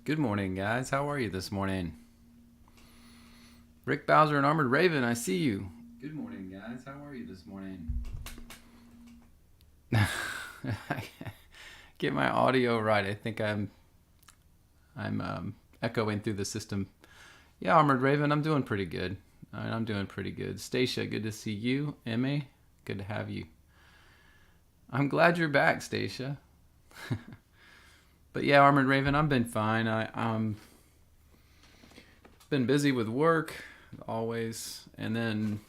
Good morning, guys. How are you this morning? Rick Bowser and Armored Raven, I see you. Good morning, guys. How are you this morning? Get my audio right. I think I'm echoing through the system. Yeah, Armored Raven, I'm doing pretty good. I'm doing pretty good. Stacia, good to see you. Emmy, good to have you. I'm glad you're back, Stacia. But yeah, Armored Raven, I've been fine. I'm been busy with work, always, and then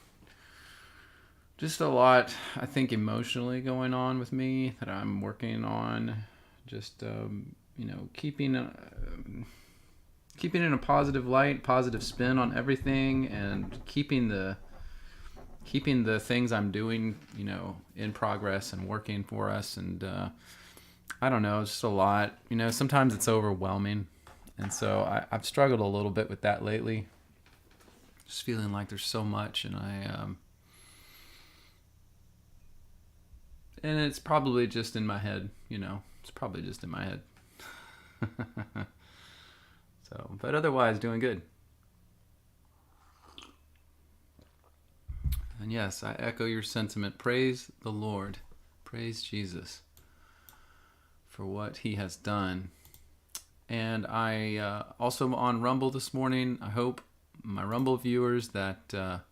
just a lot, I think, emotionally going on with me that I'm working on. Just keeping in a positive light, positive spin on everything, and keeping the things I'm doing, in progress and working for us. And I don't know, it's just a lot. Sometimes it's overwhelming, and so I've struggled a little bit with that lately. Just feeling like there's so much, and and it's probably just in my head. It's probably just in my head. So, but otherwise, doing good. And yes, I echo your sentiment. Praise the Lord. Praise Jesus for what he has done. And I also on Rumble this morning. I hope my Rumble viewers that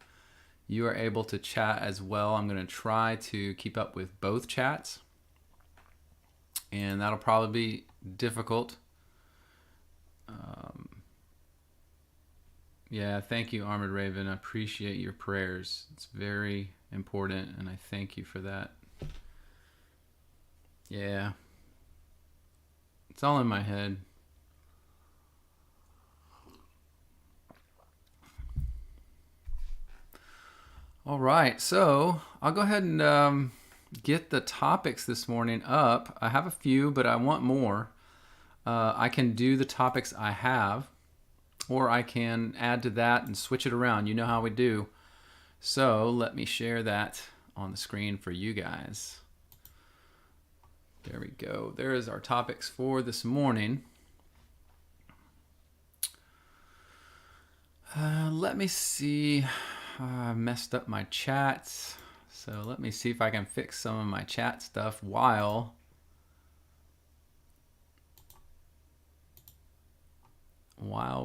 you are able to chat as well. I'm going to try to keep up with both chats. And that'll probably be difficult. Yeah, thank you, Armored Raven. I appreciate your prayers. It's very important, and I thank you for that. Yeah. It's all in my head. All right, so I'll go ahead and get the topics this morning up. I have a few, but I want more. I can do the topics I have, or I can add to that and switch it around. You know how we do. So let me share that on the screen for you guys. There we go. There is our topics for this morning. Let me see. I messed up my chats. So let me see if I can fix some of my chat stuff while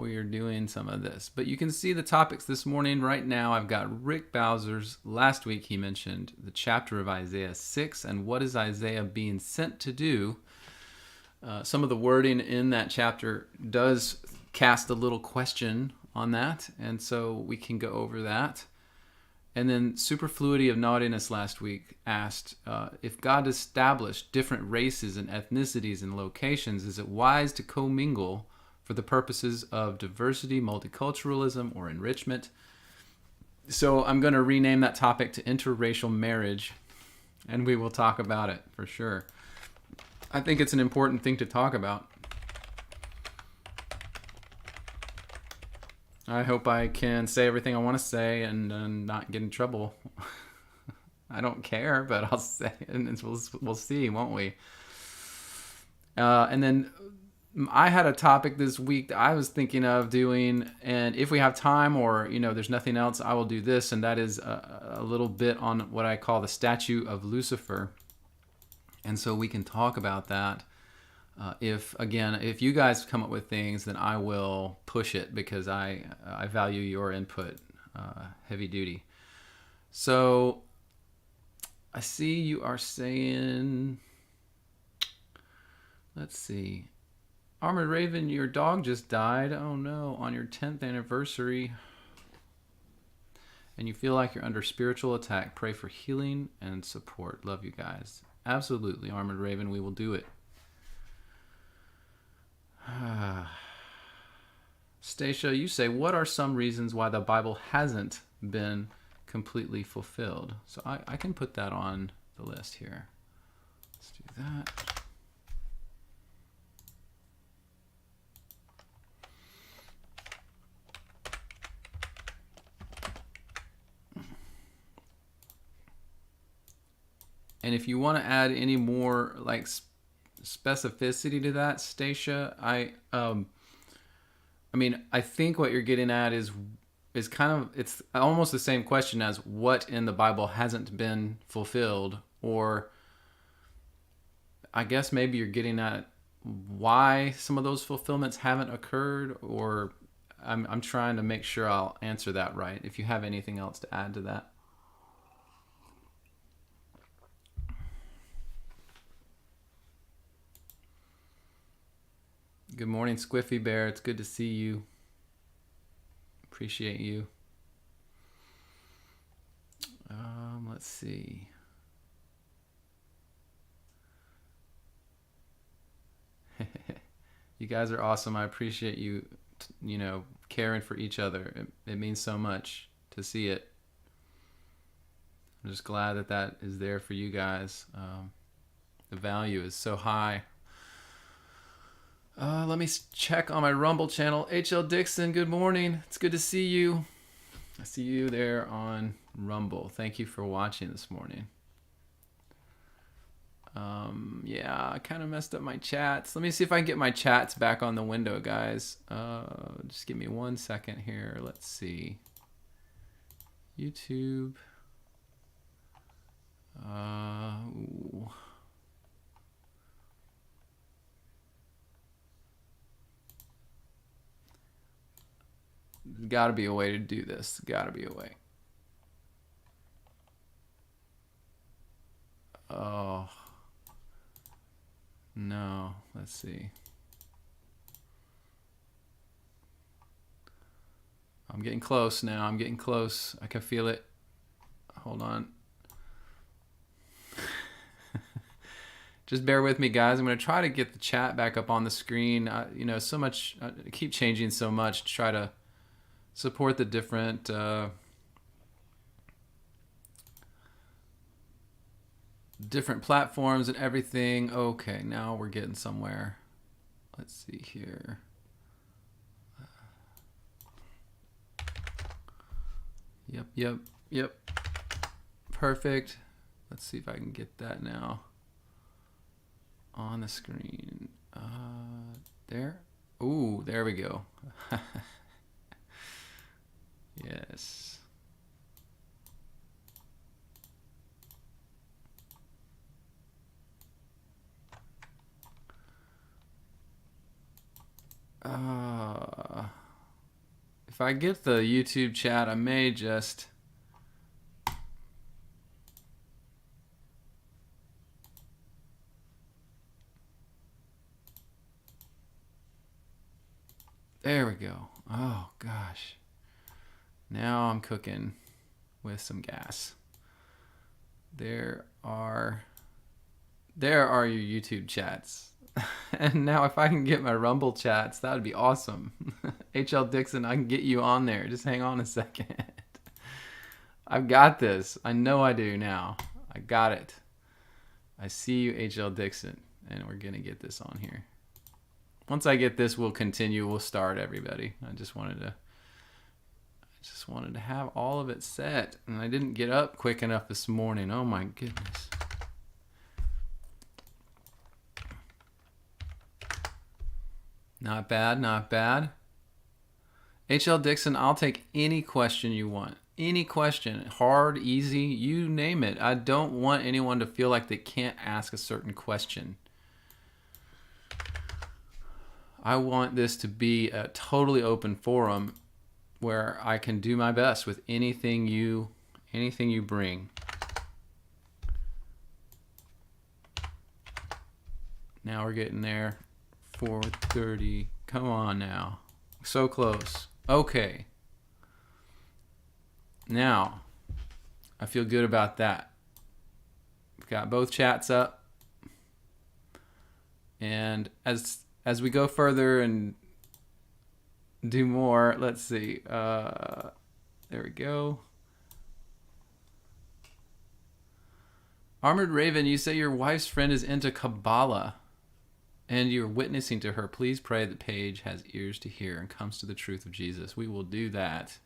we are doing some of this. But you can see the topics this morning. Right now, I've got Rick Bowser's. Last week, he mentioned the chapter of Isaiah 6 and what is Isaiah being sent to do. Some of the wording in that chapter does cast a little question on that, and so we can go over that. And then Superfluity of Naughtiness last week asked, if God established different races and ethnicities and locations, is it wise to commingle for the purposes of diversity, multiculturalism, or enrichment? So I'm going to rename that topic to Interracial Marriage, and we will talk about it for sure. I think it's an important thing to talk about. I hope I can say everything I want to say and not get in trouble. I don't care, but I'll say it, and we'll see, won't we? And then I had a topic this week that I was thinking of doing, and if we have time or there's nothing else, I will do this, and that is a little bit on what I call the statue of Lucifer. And so we can talk about that. If you guys come up with things, then I will push it because I value your input heavy duty. So I see you are saying, let's see, Armored Raven, your dog just died. Oh no, on your 10th anniversary. And you feel like you're under spiritual attack. Pray for healing and support. Love you guys. Absolutely, Armored Raven, we will do it. Stacia, you say, what are some reasons why the Bible hasn't been completely fulfilled? So I can put that on the list here. Let's do that. And if you want to add any more like specificity to that, Stacia, I mean, I think what you're getting at is kind of, it's almost the same question as what in the Bible hasn't been fulfilled, or I guess maybe you're getting at why some of those fulfillments haven't occurred, or I'm trying to make sure I'll answer that right. If you have anything else to add to that. Good morning, Squiffy Bear. It's good to see you. Appreciate you. Let's see. You guys are awesome. I appreciate you, caring for each other. It means so much to see it. I'm just glad that is there for you guys. The value is so high. Let me check on my Rumble channel. H.L. Dixon, good morning. It's good to see you. I see you there on Rumble. Thank you for watching this morning. Yeah, I kind of messed up my chats. Let me see if I can get my chats back on the window, guys. Just give me 1 second here. Let's see. YouTube. Ooh. There's got to be a way to do this. Got to be a way. Oh. No. Let's see. I'm getting close now. I'm getting close. I can feel it. Hold on. Just bear with me, guys. I'm going to try to get the chat back up on the screen. So much. I keep changing so much to try to support the different different platforms and everything. Okay, now we're getting somewhere. Let's see here. Yep. Perfect. Let's see if I can get that now on the screen. There. Ooh, there we go. Yes. If I get the YouTube chat, I may just... There we go. Oh, gosh. Now I'm cooking with some gas. There are your YouTube chats. And now if I can get my Rumble chats, that would be awesome. H.L. Dixon, I can get you on there. Just hang on a second. I've got this. I know I do now. I got it. I see you, H.L. Dixon. And we're going to get this on here. Once I get this, we'll continue. We'll start, everybody. I just wanted to have all of it set. And I didn't get up quick enough this morning. Oh, my goodness. Not bad, not bad. H.L. Dixon, I'll take any question you want. Any question. Hard, easy, you name it. I don't want anyone to feel like they can't ask a certain question. I want this to be a totally open forum where I can do my best with anything you bring. Now we're getting there. 4:30. Come on now. So close. Okay. Now, I feel good about that. We've got both chats up. And as we go further and do more, let's see. There we go. Armored Raven, you say your wife's friend is into Kabbalah and you're witnessing to her. Please pray that Paige has ears to hear and comes to the truth of Jesus. We will do that.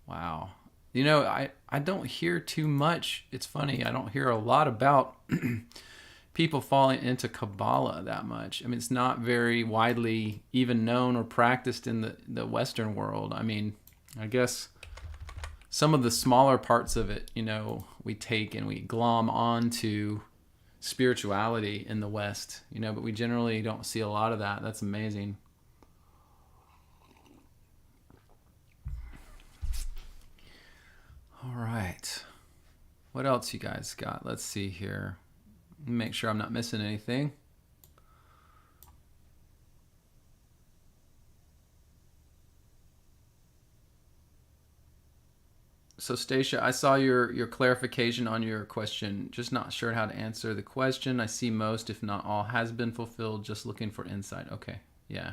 Wow. I don't hear too much. It's funny. I don't hear a lot about people fall into Kabbalah that much. I mean, it's not very widely even known or practiced in the Western world. I mean, I guess some of the smaller parts of it, we take and we glom onto spirituality in the West, but we generally don't see a lot of that. That's amazing. All right. What else you guys got? Let's see here. Make sure I'm not missing anything. So Stacia, I saw your clarification on your question. Just not sure how to answer the question. I see most, if not all, has been fulfilled. Just looking for insight. Okay, yeah,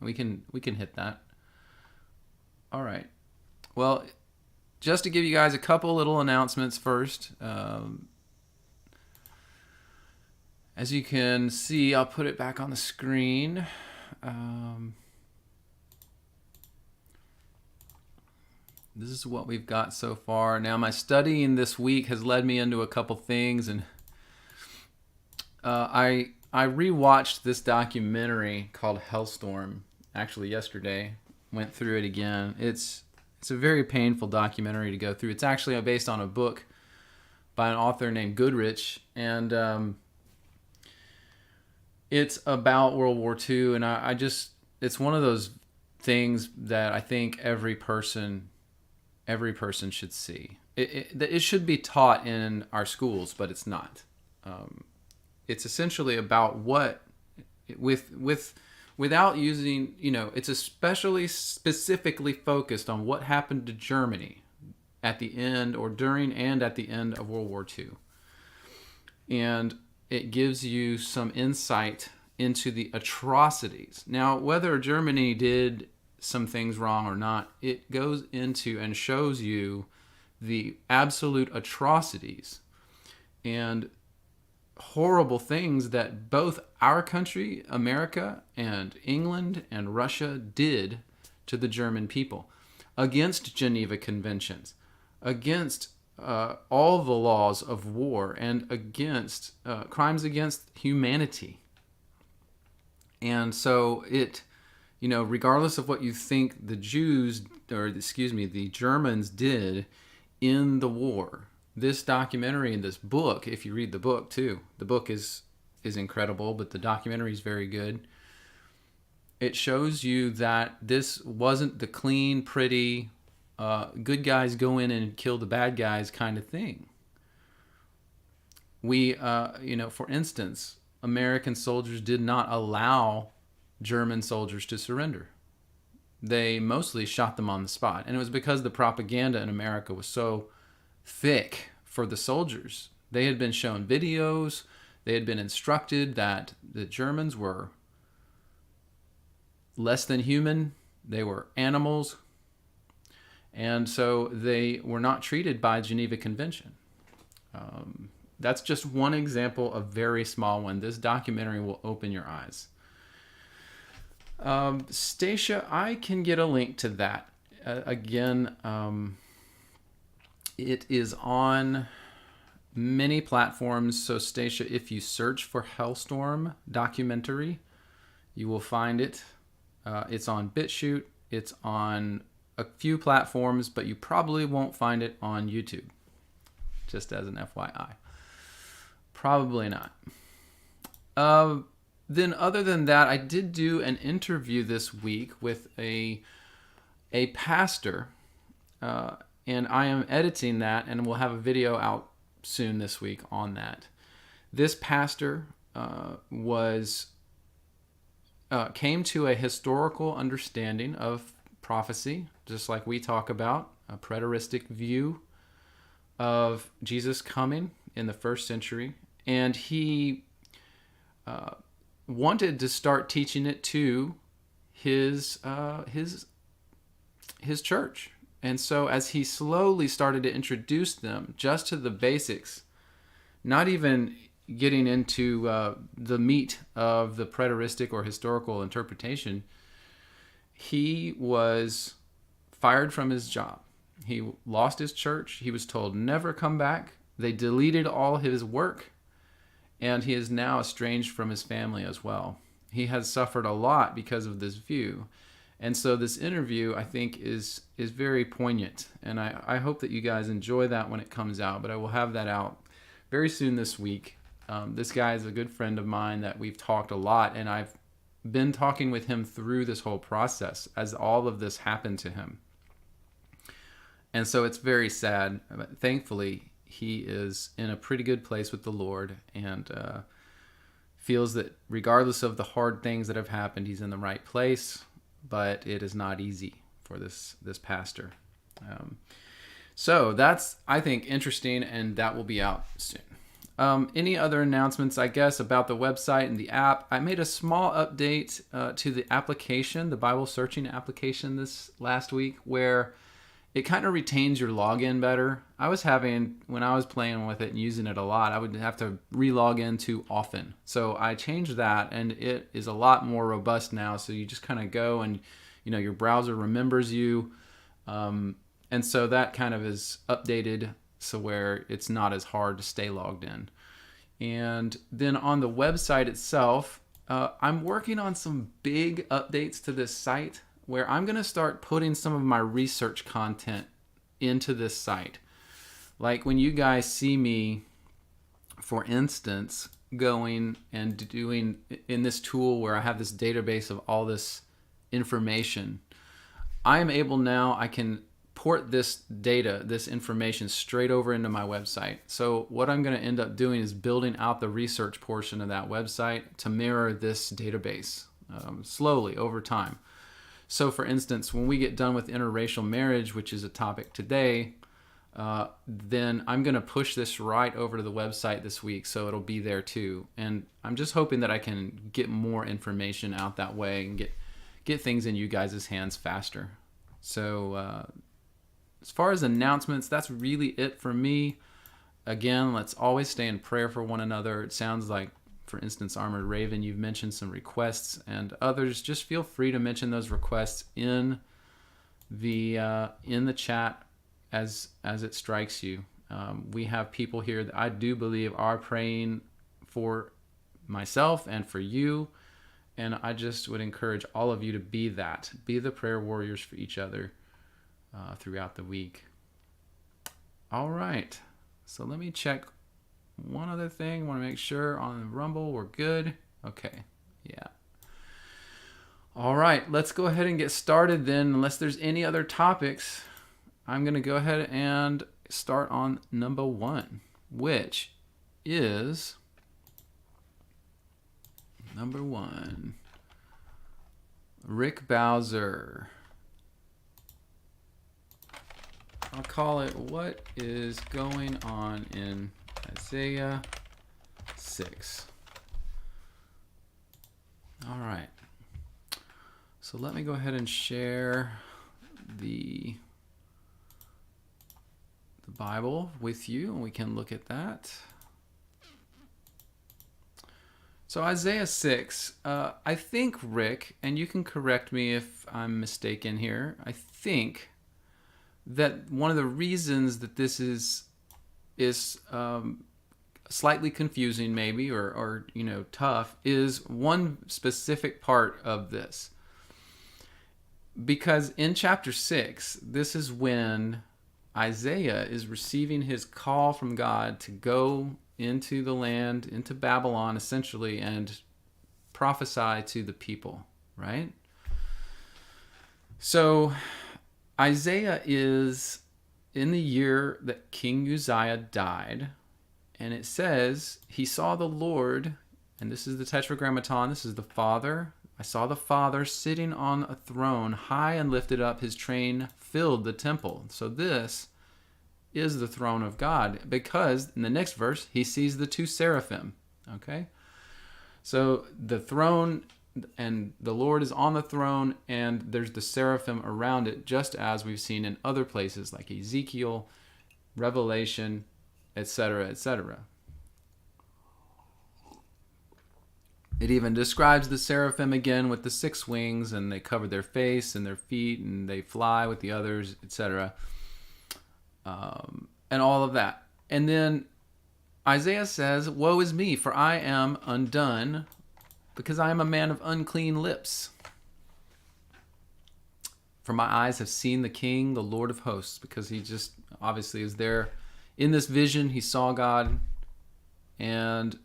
we can hit that. All right. Well, just to give you guys a couple little announcements first. As you can see, I'll put it back on the screen. This is what we've got so far. Now, my studying this week has led me into a couple things, and I rewatched this documentary called Hellstorm. Actually, yesterday, went through it again. It's a very painful documentary to go through. It's actually based on a book by an author named Goodrich, and it's about World War II. And it's one of those things that I think every person should see. It should be taught in our schools, but it's not. It's essentially about without using, it's especially specifically focused on what happened to Germany at the end or during and at the end of World War II. And it gives you some insight into the atrocities. Now, whether Germany did some things wrong or not, it goes into and shows you the absolute atrocities and horrible things that both our country, America, and England and Russia did to the German people against Geneva Conventions, against all the laws of war, and against crimes against humanity. And so it, regardless of what you think the Germans did in the war, this documentary and this book, if you read the book too, the book is incredible, but the documentary is very good. It shows you that this wasn't the clean, pretty, good guys go in and kill the bad guys kind of thing. We, for instance, American soldiers did not allow German soldiers to surrender. They mostly shot them on the spot. And it was because the propaganda in America was so thick for the soldiers. They had been shown videos. They had been instructed that the Germans were less than human. They were animals. And so they were not treated by Geneva Convention. That's just one example, a very small one. This documentary will open your eyes. Stacia, I can get a link to that. Again, it is on many platforms. So Stacia, if you search for Hellstorm documentary, you will find it. It's on BitChute. It's on a few platforms, but you probably won't find it on YouTube. Just as an FYI. Probably not. Then other than that, I did do an interview this week with a pastor, and I am editing that, and we'll have a video out soon this week on that. This pastor came to a historical understanding of prophecy, just like we talk about, a preteristic view of Jesus coming in the first century, and he wanted to start teaching it to his church. And so as he slowly started to introduce them just to the basics, not even getting into the meat of the preteristic or historical interpretation, he was fired from his job. He lost his church. He was told never come back. They deleted all his work. and he is now estranged from his family as well. He has suffered a lot because of this view. And so this interview, I think, is very poignant. And I hope that you guys enjoy that when it comes out. But I will have that out very soon this week. This guy is a good friend of mine that we've talked a lot. And I've been talking with him through this whole process as all of this happened to him. And so it's very sad. But thankfully, he is in a pretty good place with the Lord, and feels that regardless of the hard things that have happened, he's in the right place. But it is not easy for this pastor. So that's, I think, interesting, and that will be out soon. Any other announcements, I guess, about the website and the app? I made a small update to the application, the Bible searching application this last week, where it kind of retains your login better. I was having, when I was playing with it and using it a lot, I would have to re-log in too often. So I changed that, and it is a lot more robust now. So you just kind of go and, your browser remembers you. And so that kind of is updated so where it's not as hard to stay logged in. And then on the website itself, I'm working on some big updates to this site, where I'm going to start putting some of my research content into this site. Like when you guys see me, for instance, going and doing in this tool where I have this database of all this information, I am able now, I can port this data, this information straight over into my website. So what I'm going to end up doing is building out the research portion of that website to mirror this database slowly over time. So for instance, when we get done with interracial marriage, which is a topic today, then I'm going to push this right over to the website this week, so it'll be there too. And I'm just hoping that I can get more information out that way and get things in you guys' hands faster. So as far as announcements, that's really it for me. Again, let's always stay in prayer for one another. It sounds like, for instance, Armored Raven, you've mentioned some requests, and others, just feel free to mention those requests in the chat as it strikes you. We have people here that I do believe are praying for myself and for you, and I just would encourage all of you to be that. Be the prayer warriors for each other throughout the week. All right, so let me check one other thing. I want to make sure on Rumble we're good. Okay, yeah. All right, let's go ahead and get started then. Unless there's any other topics, I'm going to go ahead and start on number 1, which is number 1. Rick Bowser. I'll call it What is Going On in Isaiah 6. All right. So let me go ahead and share the Bible with you, and we can look at that. So Isaiah 6, I think, Rick, and you can correct me if I'm mistaken here, I think that one of the reasons that this is slightly confusing maybe or tough is one specific part of this. Because in chapter 6, this is when Isaiah is receiving his call from God to go into the land, into Babylon essentially, and prophesy to the people, right? So Isaiah is in the year that King Uzziah died, and it says he saw the Lord, and this is the Tetragrammaton, this is the Father. I saw the Father sitting on a throne, high and lifted up, his train filled the temple. So this is the throne of God, because in the next verse, he sees the 2 seraphim, okay? So the throne, and the Lord is on the throne, and there's the seraphim around it, just as we've seen in other places like Ezekiel, Revelation, etc., etc. It even describes the seraphim again with the 6 wings, and they cover their face and their feet, and they fly with the others, etc. And all of that. And then Isaiah says, "Woe is me, for I am undone, because I am a man of unclean lips. For my eyes have seen the King, the Lord of hosts," because he just obviously is there in this vision. He saw God. And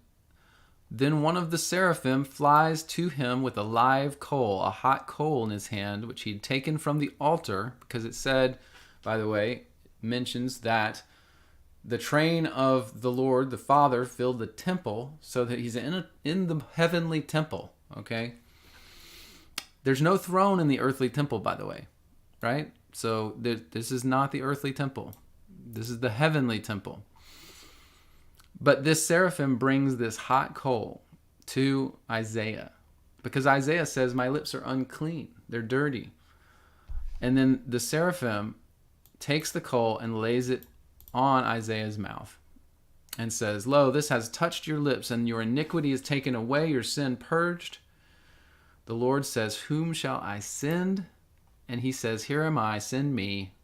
then one of the seraphim flies to him with a live coal, a hot coal in his hand, which he'd taken from the altar, because it said, by the way, mentions that the train of the Lord, the Father, filled the temple, so that he's in the heavenly temple, okay? There's no throne in the earthly temple, by the way, right? So this is not the earthly temple. This is the heavenly temple. But this seraphim brings this hot coal to Isaiah, because Isaiah says, "My lips are unclean. They're dirty." And then the seraphim takes the coal and lays it on Isaiah's mouth and says, "Lo, this has touched your lips, and your iniquity is taken away, your sin purged." The Lord says, "Whom shall I send?" And he says, "Here am I, send me."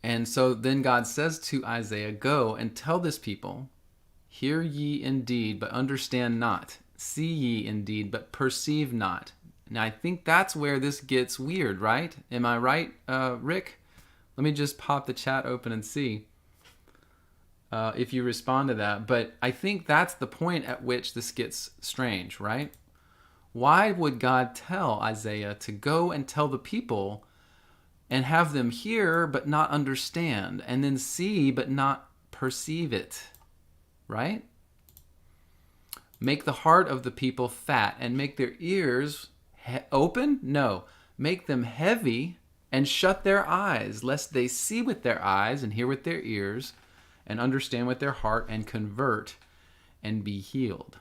And so then God says to Isaiah, "Go and tell this people, hear ye indeed, but understand not. See ye indeed, but perceive not." Now, I think that's where this gets weird, right? Am I right, Rick? Let me just pop the chat open and see if you respond to that. But I think that's the point at which this gets strange, right? Why would God tell Isaiah to go and tell the people and have them hear but not understand, and then see but not perceive it, right? Make the heart of the people fat and make their ears open? No. Make them heavy and shut their eyes, lest they see with their eyes and hear with their ears and understand with their heart and convert and be healed.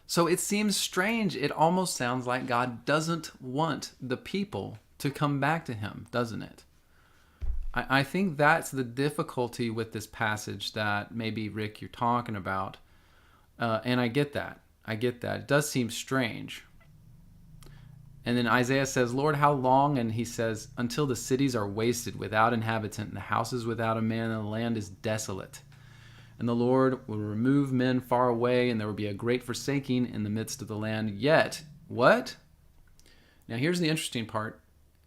So it seems strange. It almost sounds like God doesn't want the people to come back to him, doesn't it? I think that's the difficulty with this passage that maybe, Rick, you're talking about. And I get that. It does seem strange. And then Isaiah says, "Lord, how long?" And he says, "Until the cities are wasted without inhabitant, and the houses without a man, and the land is desolate. And the Lord will remove men far away, and there will be a great forsaking in the midst of the land. Yet," what? Now here's the interesting part.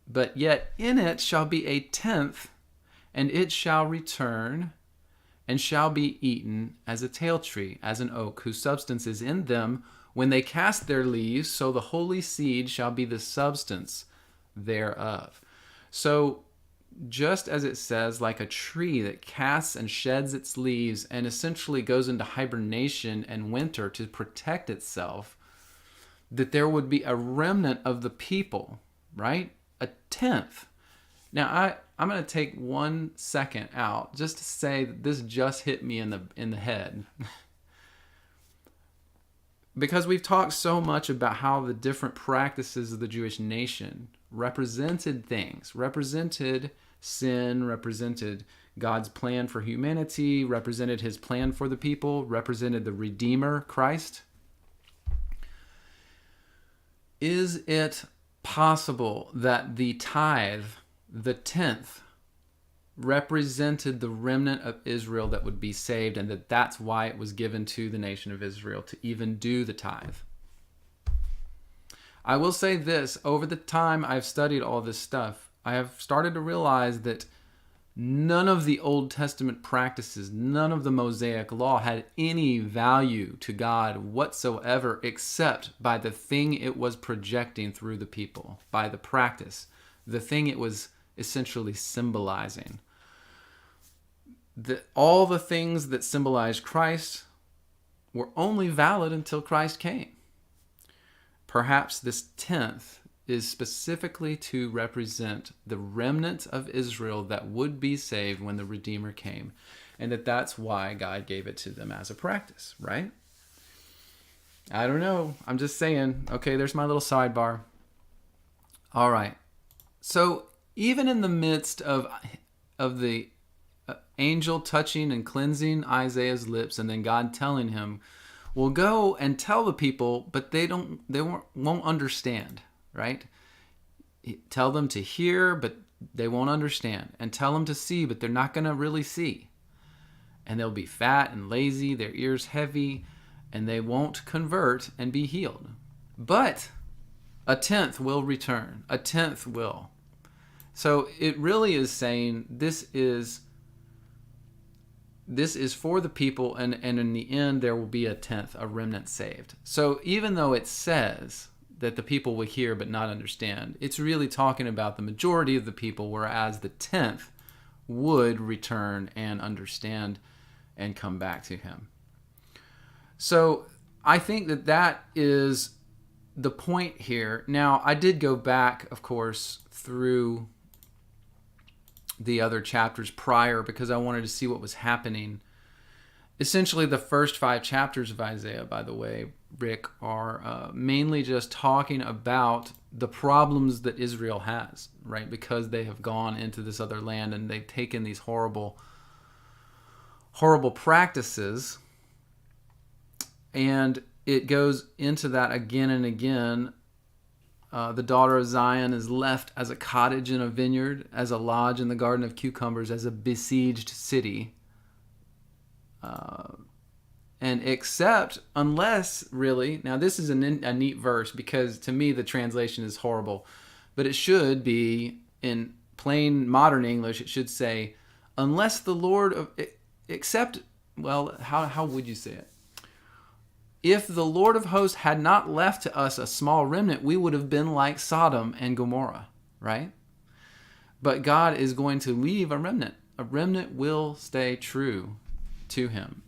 "But yet in it shall be a tenth, and it shall return, and shall be eaten as a tale tree, as an oak, whose substance is in them when they cast their leaves, so the holy seed shall be the substance thereof." So just as it says, like a tree that casts and sheds its leaves and essentially goes into hibernation and winter to protect itself, that there would be a remnant of the people, right? A tenth. Now, I'm going to take 1 second out just to say that this just hit me in the head. Because we've talked so much about how the different practices of the Jewish nation represented things, represented sin, represented God's plan for humanity, represented his plan for the people, represented the Redeemer, Christ. Is it possible that the tithe, the tenth, represented the remnant of Israel that would be saved, and that's why it was given to the nation of Israel to even do the tithe? I will say this, over the time I've studied all this stuff, I have started to realize that none of the Old Testament practices, none of the Mosaic law had any value to God whatsoever, except by the thing it was projecting through the people, by the practice, the thing it was essentially symbolizing. All the things that symbolized Christ were only valid until Christ came. Perhaps this tenth is specifically to represent the remnant of Israel that would be saved when the Redeemer came, and that's why God gave it to them as a practice, right? I don't know. I'm just saying. Okay, there's my little sidebar. All right. So even in the midst of the angel touching and cleansing Isaiah's lips, and then God telling him, "Well, go and tell the people," but they won't understand. Right? Tell them to hear, but they won't understand. And tell them to see, but they're not going to really see. And they'll be fat and lazy, their ears heavy, and they won't convert and be healed. But a tenth will return. A tenth will. So it really is saying this is for the people, and in the end there will be a tenth, a remnant saved. So even though it says that the people will hear but not understand, it's really talking about the majority of the people, whereas the tenth would return and understand and come back to him. So I think that is the point here. Now, I did go back, of course, through the other chapters prior because I wanted to see what was happening. Essentially, the first 5 chapters of Isaiah, by the way, Rick, are mainly just talking about the problems that Israel has, right? Because they have gone into this other land and they've taken these horrible practices. And it goes into that again and again. The daughter of Zion is left as a cottage in a vineyard, as a lodge in the garden of cucumbers, as a besieged city. And except, unless, really, now this is a neat verse, because to me the translation is horrible, but it should be, in plain modern English, it should say, unless the Lord of, except, well, how would you say it? If the Lord of hosts had not left to us a small remnant, we would have been like Sodom and Gomorrah, right? But God is going to leave a remnant. A remnant will stay true to him.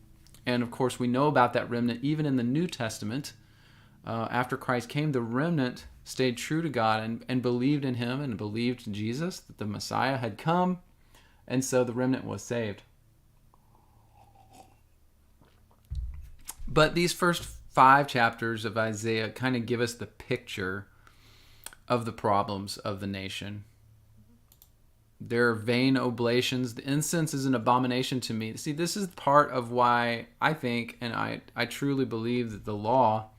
And of course, we know about that remnant even in the New Testament. After Christ came, the remnant stayed true to God and believed in him and believed in Jesus, that the Messiah had come. And so the remnant was saved. But these first 5 chapters of Isaiah kind of give us the picture of the problems of the nation. Their vain oblations. The incense is an abomination to me. See, this is part of why I think, and I truly believe, that the law,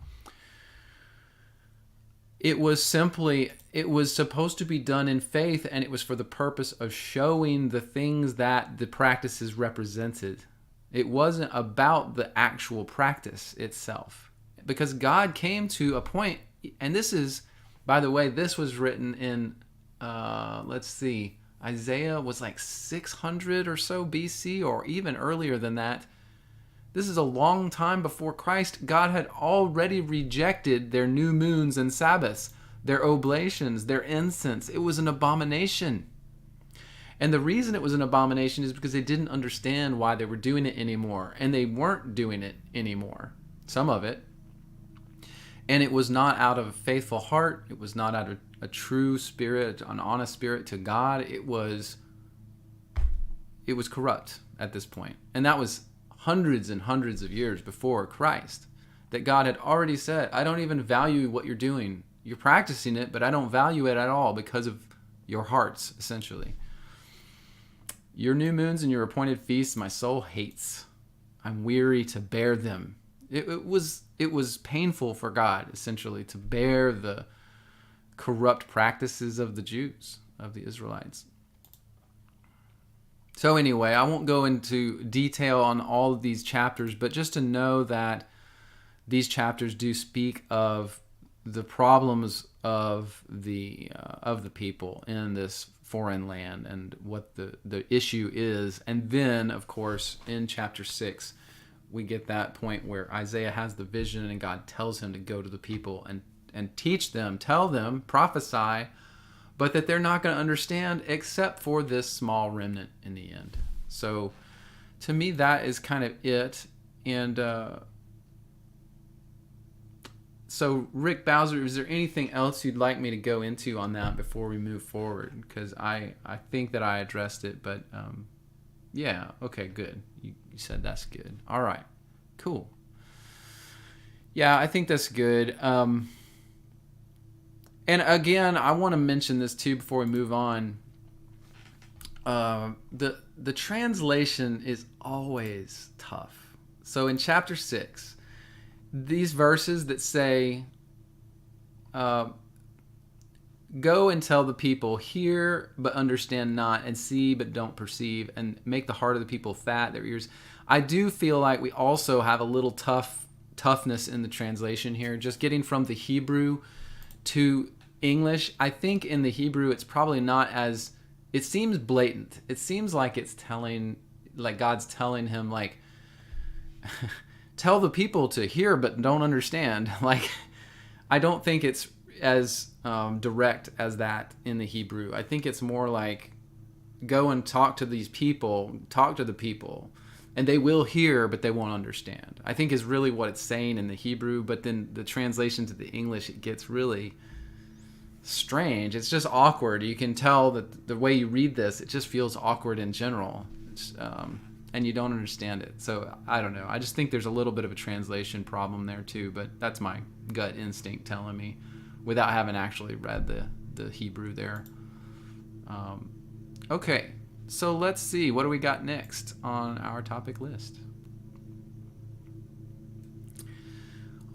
it was supposed to be done in faith, and it was for the purpose of showing the things that the practices represented. It wasn't about the actual practice itself. Because God came to a point, and this is, by the way, this was written in, Isaiah was like 600 or so BC, or even earlier than that. This is a long time before Christ. God had already rejected their new moons and Sabbaths, their oblations, their incense. It was an abomination. And the reason it was an abomination is because they didn't understand why they were doing it anymore. And they weren't doing it anymore. Some of it. And it was not out of a faithful heart. It was not out of a true spirit, an honest spirit to God. It was corrupt at this point. And that was hundreds and hundreds of years before Christ. That God had already said, I don't even value what you're doing. You're practicing it, but I don't value it at all because of your hearts, essentially. Your new moons and your appointed feasts my soul hates. I'm weary to bear them. It was painful for God, essentially, to bear the corrupt practices of the Jews, of the Israelites. So anyway, I won't go into detail on all of these chapters, but just to know that these chapters do speak of the problems of the people in this foreign land and what the issue is. And then, of course, in chapter 6, we get that point where Isaiah has the vision and God tells him to go to the people and teach them, tell them, prophesy, but that they're not going to understand except for this small remnant in the end. So to me, that is kind of it. And so Rick Bowser, is there anything else you'd like me to go into on that before we move forward? Because I think that I addressed it, but yeah, okay, good. You said that's good. All right, cool. Yeah, I think that's good. And again, I want to mention this too before we move on. The translation is always tough. So in chapter 6, these verses that say, Go and tell the people, hear but understand not, and see but don't perceive, and make the heart of the people fat, their ears. I do feel like we also have a little toughness in the translation here, just getting from the Hebrew to English. I think in the Hebrew it's probably not as, it seems blatant. It seems like it's telling, like God's telling him, like, tell the people to hear but don't understand. Like, I don't think it's as direct as that in the Hebrew. I think it's more like, go and talk to these people, talk to the people, and they will hear, but they won't understand. I think is really what it's saying in the Hebrew, but then the translation to the English, it gets really strange. It's just awkward. You can tell that the way you read this, it just feels awkward in general. And you don't understand it. So I don't know. I just think there's a little bit of a translation problem there too, but that's my gut instinct telling me without having actually read the Hebrew there. Okay, so let's see. What do we got next on our topic list?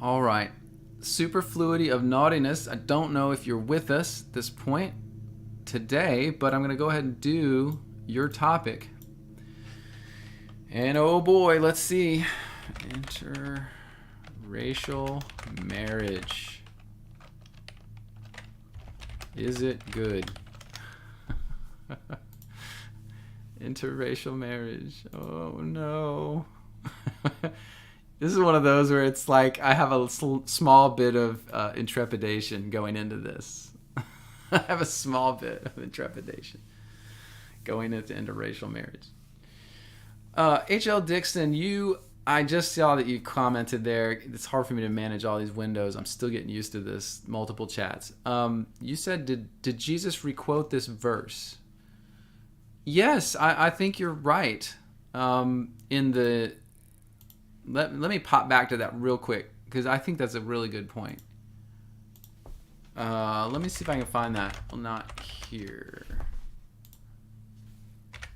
All right. Superfluity of naughtiness. I don't know if you're with us at this point today, but I'm going to go ahead and do your topic. And oh boy, let's see. Interracial marriage. Is it good? Interracial marriage. Oh no. This is one of those where it's like I have a small bit of intrepidation going into this. I have a small bit of intrepidation going into interracial marriage. H.L. Dixon, I just saw that you commented there. It's hard for me to manage all these windows. I'm still getting used to this, multiple chats. You said, did Jesus requote this verse? Yes, I think you're right. Let me pop back to that real quick, because I think that's a really good point. Let me see if I can find that. Well, not here.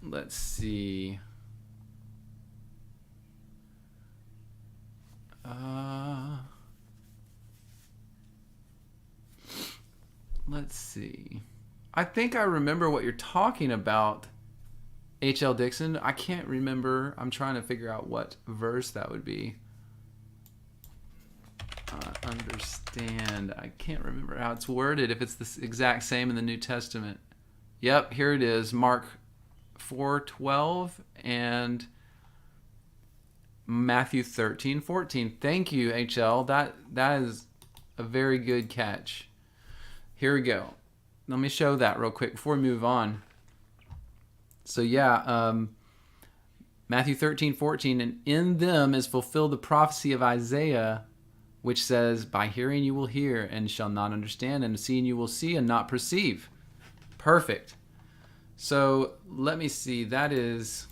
Let's see. Let's see. I think I remember what you're talking about, H.L. Dixon. I can't remember. I'm trying to figure out what verse that would be. Understand. I can't remember how it's worded, if it's the exact same in the New Testament. Yep, here it is. Mark 4:12 and Matthew 13:14. Thank you, HL. That is a very good catch. Here we go. Let me show that real quick before we move on. So yeah, Matthew 13:14, and in them is fulfilled the prophecy of Isaiah, which says, by hearing you will hear and shall not understand, and seeing you will see and not perceive. Perfect. So let me see. That was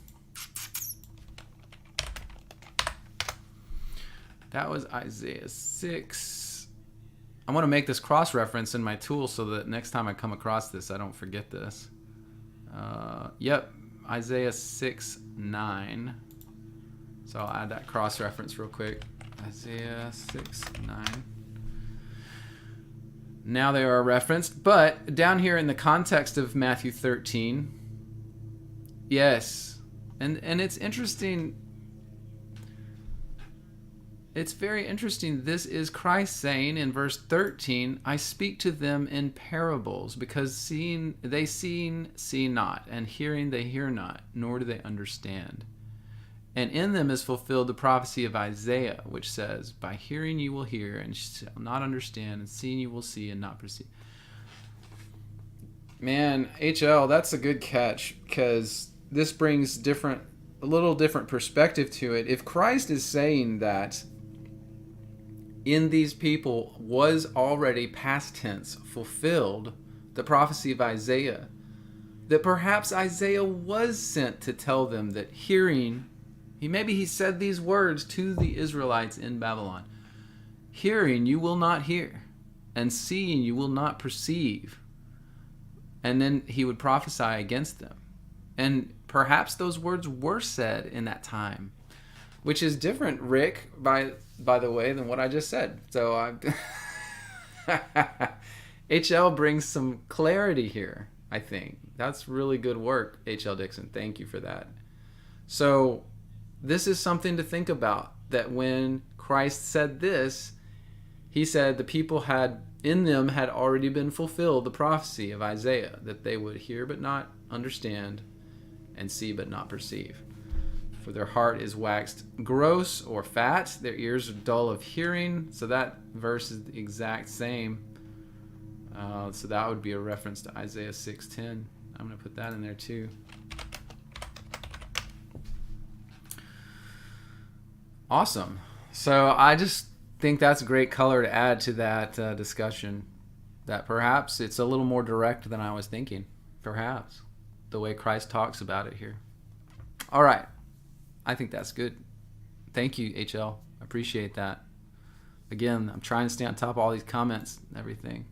Isaiah 6. I want to make this cross-reference in my tool so that next time I come across this, I don't forget this. Yep, Isaiah 6:9. So I'll add that cross-reference real quick. Isaiah 6:9. Now they are referenced, but down here in the context of Matthew 13, yes, and it's interesting. It's very interesting. This is Christ saying in verse 13, I speak to them in parables, because seeing they see not, and hearing they hear not, nor do they understand. And in them is fulfilled the prophecy of Isaiah, which says, by hearing you will hear and shall not understand, and seeing you will see and not perceive. Man, HL, that's a good catch, because this brings a little different perspective to it. If Christ is saying that in these people was already past tense fulfilled the prophecy of Isaiah, that perhaps Isaiah was sent to tell them that hearing, maybe he said these words to the Israelites in Babylon, hearing you will not hear, and seeing you will not perceive. And then he would prophesy against them. And perhaps those words were said in that time, which is different, Rick, by the way, than what I just said. So HL brings some clarity here, I think. That's really good work, HL Dixon. Thank you for that. So this is something to think about, that when Christ said this, he said the people had in them had already been fulfilled the prophecy of Isaiah, that they would hear but not understand, and see but not perceive. For their heart is waxed gross or fat, their ears are dull of hearing. So that verse is the exact same. So that would be a reference to Isaiah 6:10. I'm going to put that in there too. Awesome. So I just think that's a great color to add to that discussion, that perhaps it's a little more direct than I was thinking. Perhaps the way Christ talks about it here. All right. I think that's good. Thank you, HL. I appreciate that. Again, I'm trying to stay on top of all these comments and everything.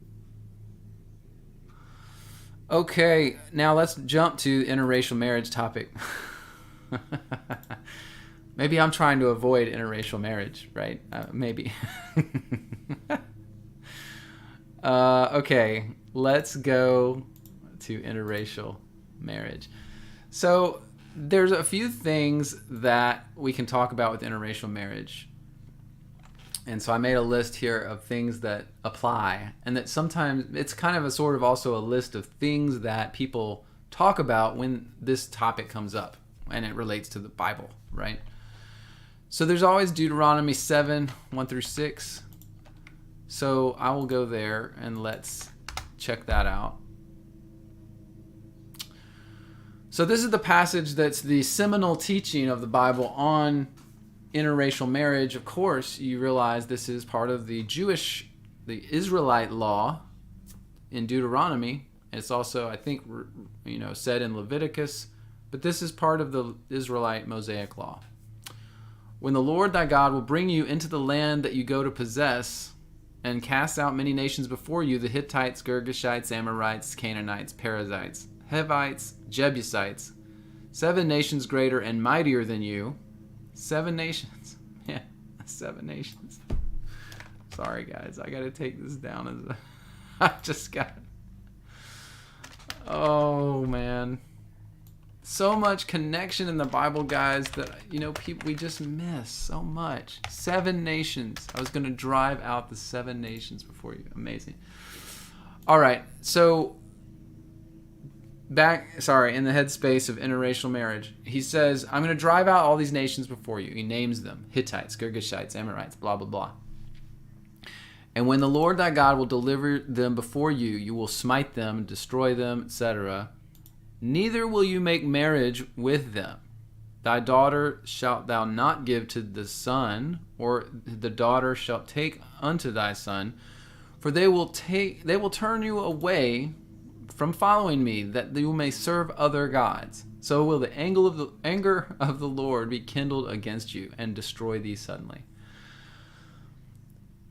Okay, now let's jump to the interracial marriage topic. Maybe I'm trying to avoid interracial marriage, right? Maybe. Okay, let's go to interracial marriage. So there's a few things that we can talk about with interracial marriage. And so I made a list here of things that apply, and that sometimes it's kind of a sort of also a list of things that people talk about when this topic comes up and it relates to the Bible, right? So there's always Deuteronomy 7, 1 through 6. So I will go there and let's check that out. So this is the passage that's the seminal teaching of the Bible on interracial marriage. Of course, you realize this is part of the Israelite law in Deuteronomy. It's also, I think, said in Leviticus, but this is part of the Israelite Mosaic law. When the Lord thy God will bring you into the land that you go to possess, and cast out many nations before you, the Hittites, Girgashites, Amorites, Canaanites, Perizzites, Hivites, Jebusites, 7 nations greater and mightier than you. 7 nations. Yeah, 7 nations. Sorry, guys. I got to take this down as I just got... Oh, man. So much connection in the Bible, guys, that, people, we just miss so much. 7 nations. I was going to drive out the 7 nations before you. Amazing. All right. So... in the headspace of interracial marriage, he says, I'm going to drive out all these nations before you. He names them: Hittites, Girgashites, Amorites, blah, blah, blah. And when the Lord thy God will deliver them before you, you will smite them, destroy them, etc. Neither will you make marriage with them. Thy daughter shalt thou not give to the son, or the daughter shalt take unto thy son, for they will turn you away from following me, that you may serve other gods. So will the anger of the Lord be kindled against you, and destroy thee suddenly.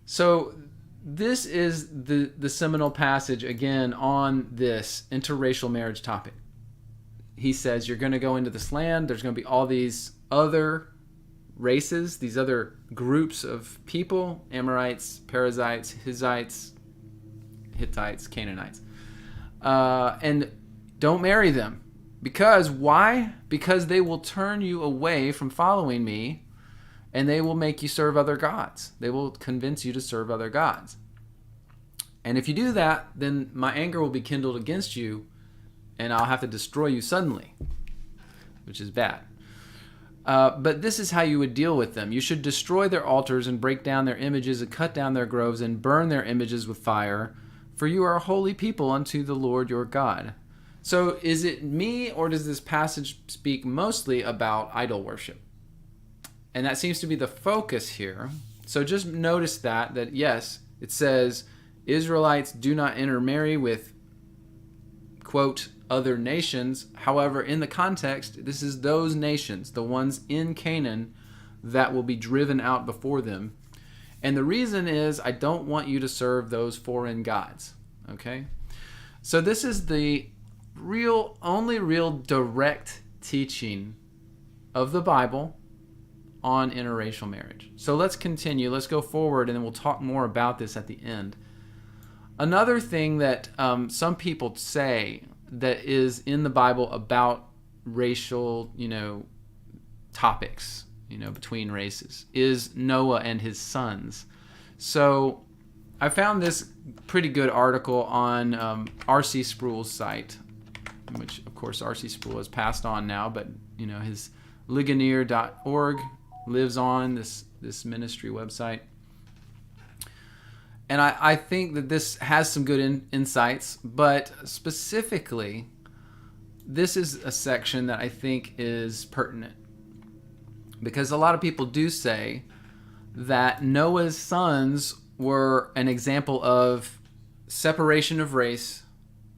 So this is the seminal passage again on this interracial marriage topic. He says you're going to go into this land. There's going to be all these other races, these other groups of people: Amorites, Perizzites, Hittites, Canaanites. And don't marry them. Because why? Because they will turn you away from following me, and they will make you serve other gods. They will convince you to serve other gods. And if you do that, then my anger will be kindled against you, and I'll have to destroy you suddenly, which is bad. But this is how you would deal with them. You should destroy their altars and break down their images and cut down their groves and burn their images with fire. For you are a holy people unto the Lord your God. So is it me, or does this passage speak mostly about idol worship? And that seems to be the focus here. So just notice that yes, it says Israelites do not intermarry with, quote, other nations. However, in the context, this is those nations, the ones in Canaan, that will be driven out before them. And the reason is, I don't want you to serve those foreign gods. Okay? So this is the only real direct teaching of the Bible on interracial marriage. So let's continue. Let's go forward, and then we'll talk more about this at the end. Another thing that some people say that is in the Bible about racial, topics, between races, is Noah and his sons. So I found this pretty good article on R.C. Sproul's site, which, of course, R.C. Sproul has passed on now, but, his Ligonier.org lives on, this ministry website. And I think that this has some good insights, but specifically, this is a section that I think is pertinent. Because a lot of people do say that Noah's sons were an example of separation of race,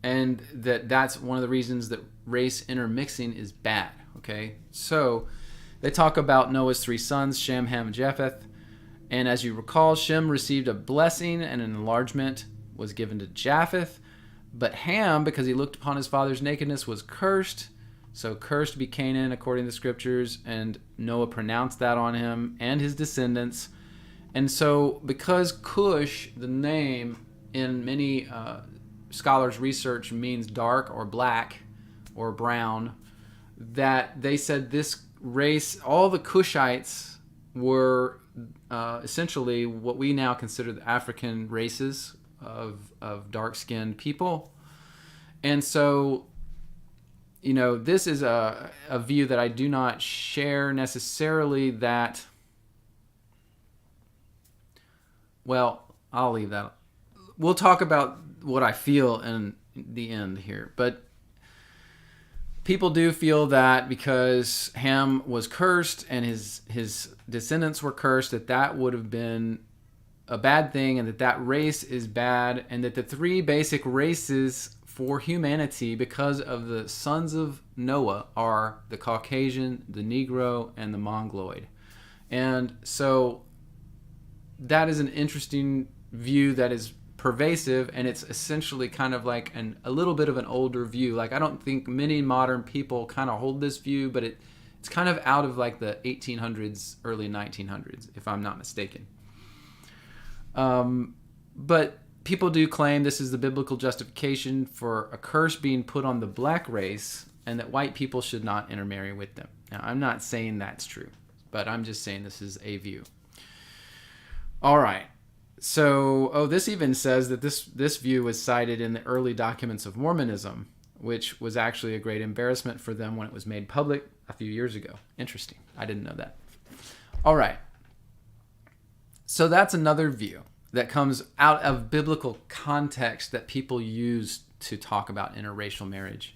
and that's one of the reasons that race intermixing is bad. Okay, so they talk about Noah's three sons, Shem, Ham, and Japheth. And as you recall, Shem received a blessing, and an enlargement was given to Japheth. But Ham, because he looked upon his father's nakedness, was cursed. So cursed be Canaan, according to the scriptures, and Noah pronounced that on him and his descendants. And so because Cush, the name in many scholars' research, means dark or black or brown, that they said this race, all the Cushites were essentially what we now consider the African races of dark-skinned people. And so, this is a view that I do not share necessarily. That, well, I'll leave that. We'll talk about what I feel in the end here. But people do feel that because Ham was cursed and his descendants were cursed, that would have been a bad thing, and that race is bad, and that the three basic races for humanity, because of the sons of Noah, are the Caucasian, the Negro, and the Mongoloid. And so that is an interesting view that is pervasive, and it's essentially kind of like a little bit of an older view. Like, I don't think many modern people kind of hold this view, but it's kind of out of like the 1800s, early 1900s, if I'm not mistaken. But people do claim this is the biblical justification for a curse being put on the black race, and that white people should not intermarry with them. Now, I'm not saying that's true, but I'm just saying this is a view. All right. So, this even says that this view was cited in the early documents of Mormonism, which was actually a great embarrassment for them when it was made public a few years ago. Interesting. I didn't know that. All right. So that's another view that comes out of biblical context that people use to talk about interracial marriage.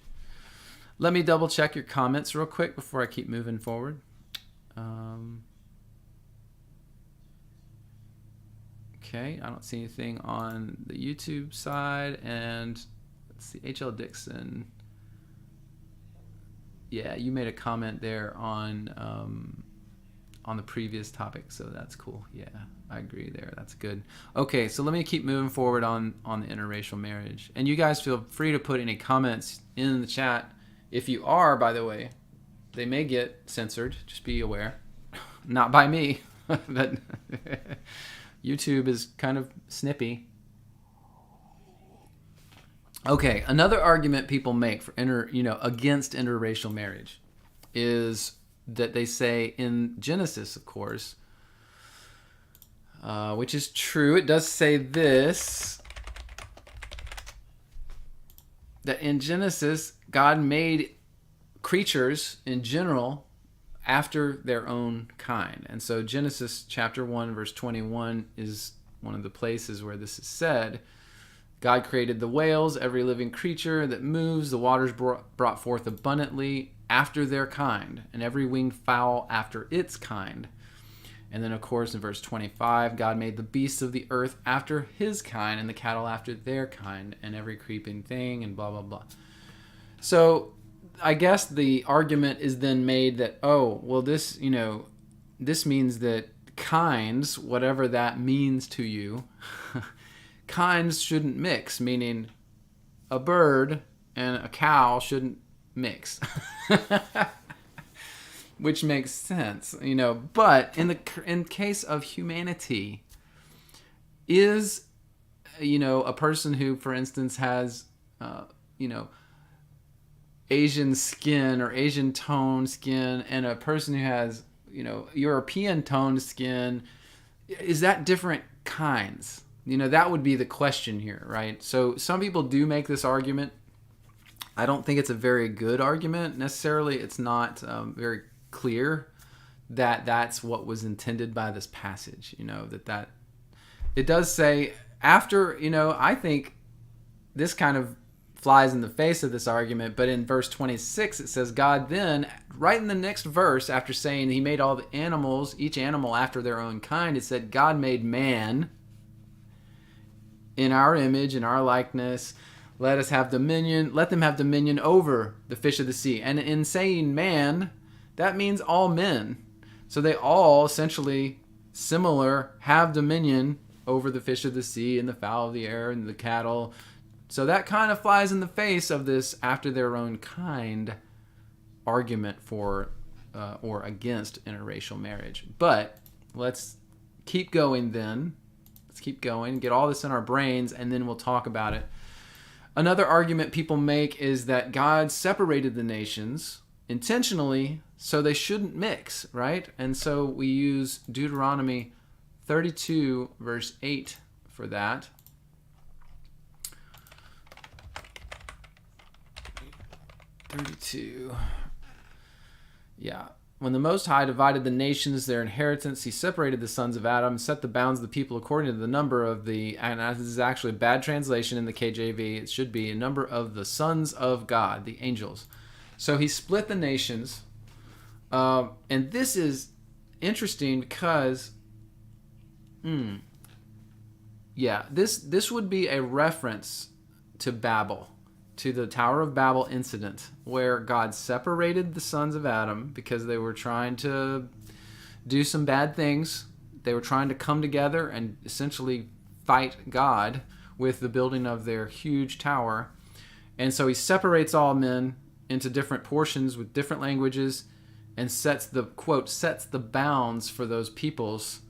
Let me double check your comments real quick before I keep moving forward. Okay, I don't see anything on the YouTube side. And let's see, H.L. Dixon. Yeah, you made a comment there on the previous topic, so that's cool. Yeah, I agree there. That's good. Okay, so let me keep moving forward on the interracial marriage. And you guys feel free to put any comments in the chat. If you are, by the way, they may get censored. Just be aware. Not by me, but YouTube is kind of snippy. Okay, another argument people make for against interracial marriage is that they say in Genesis, of course, which is true. It does say this, that in Genesis, God made creatures in general after their own kind. And so Genesis chapter 1, verse 21 is one of the places where this is said. God created the whales, every living creature that moves, the waters brought forth abundantly after their kind, and every winged fowl after its kind. And then, of course, in verse 25, God made the beasts of the earth after his kind, and the cattle after their kind, and every creeping thing, and blah, blah, blah. So I guess the argument is then made that, this means that kinds, whatever that means to you, kinds shouldn't mix, meaning a bird and a cow shouldn't mix. Which makes sense, but in case of humanity, is a person who, for instance, has, you know, Asian skin or Asian toned skin and a person who has, European toned skin, is that different kinds? That would be the question here, right? So some people do make this argument. I don't think it's a very good argument necessarily. It's not very clear that that's what was intended by this passage, that it does say after, I think this kind of flies in the face of this argument, but in verse 26 it says, God then, right in the next verse, after saying he made all the animals, each animal after their own kind, it said God made man in our image, in our likeness. Let us have dominion, let them have dominion over the fish of the sea. And in saying man, that means all men. So they all essentially similar have dominion over the fish of the sea and the fowl of the air and the cattle. So that kind of flies in the face of this after their own kind argument for or against interracial marriage. But let's keep going then. Let's keep going, get all this in our brains, and then we'll talk about it. Another argument people make is that God separated the nations intentionally so they shouldn't mix, right? And so we use Deuteronomy 32 verse 8 for that. Yeah. When the Most High divided the nations their inheritance, he separated the sons of Adam, set the bounds of the people according to the number of the, and this is actually a bad translation in the KJV, it should be a number of the sons of God, the angels. So he split the nations, and this is interesting because, this would be a reference to Babel, to the Tower of Babel incident, where God separated the sons of Adam because they were trying to do some bad things. They were trying to come together and essentially fight God with the building of their huge tower. And so he separates all men into different portions with different languages and sets the, quote, sets the bounds for those peoples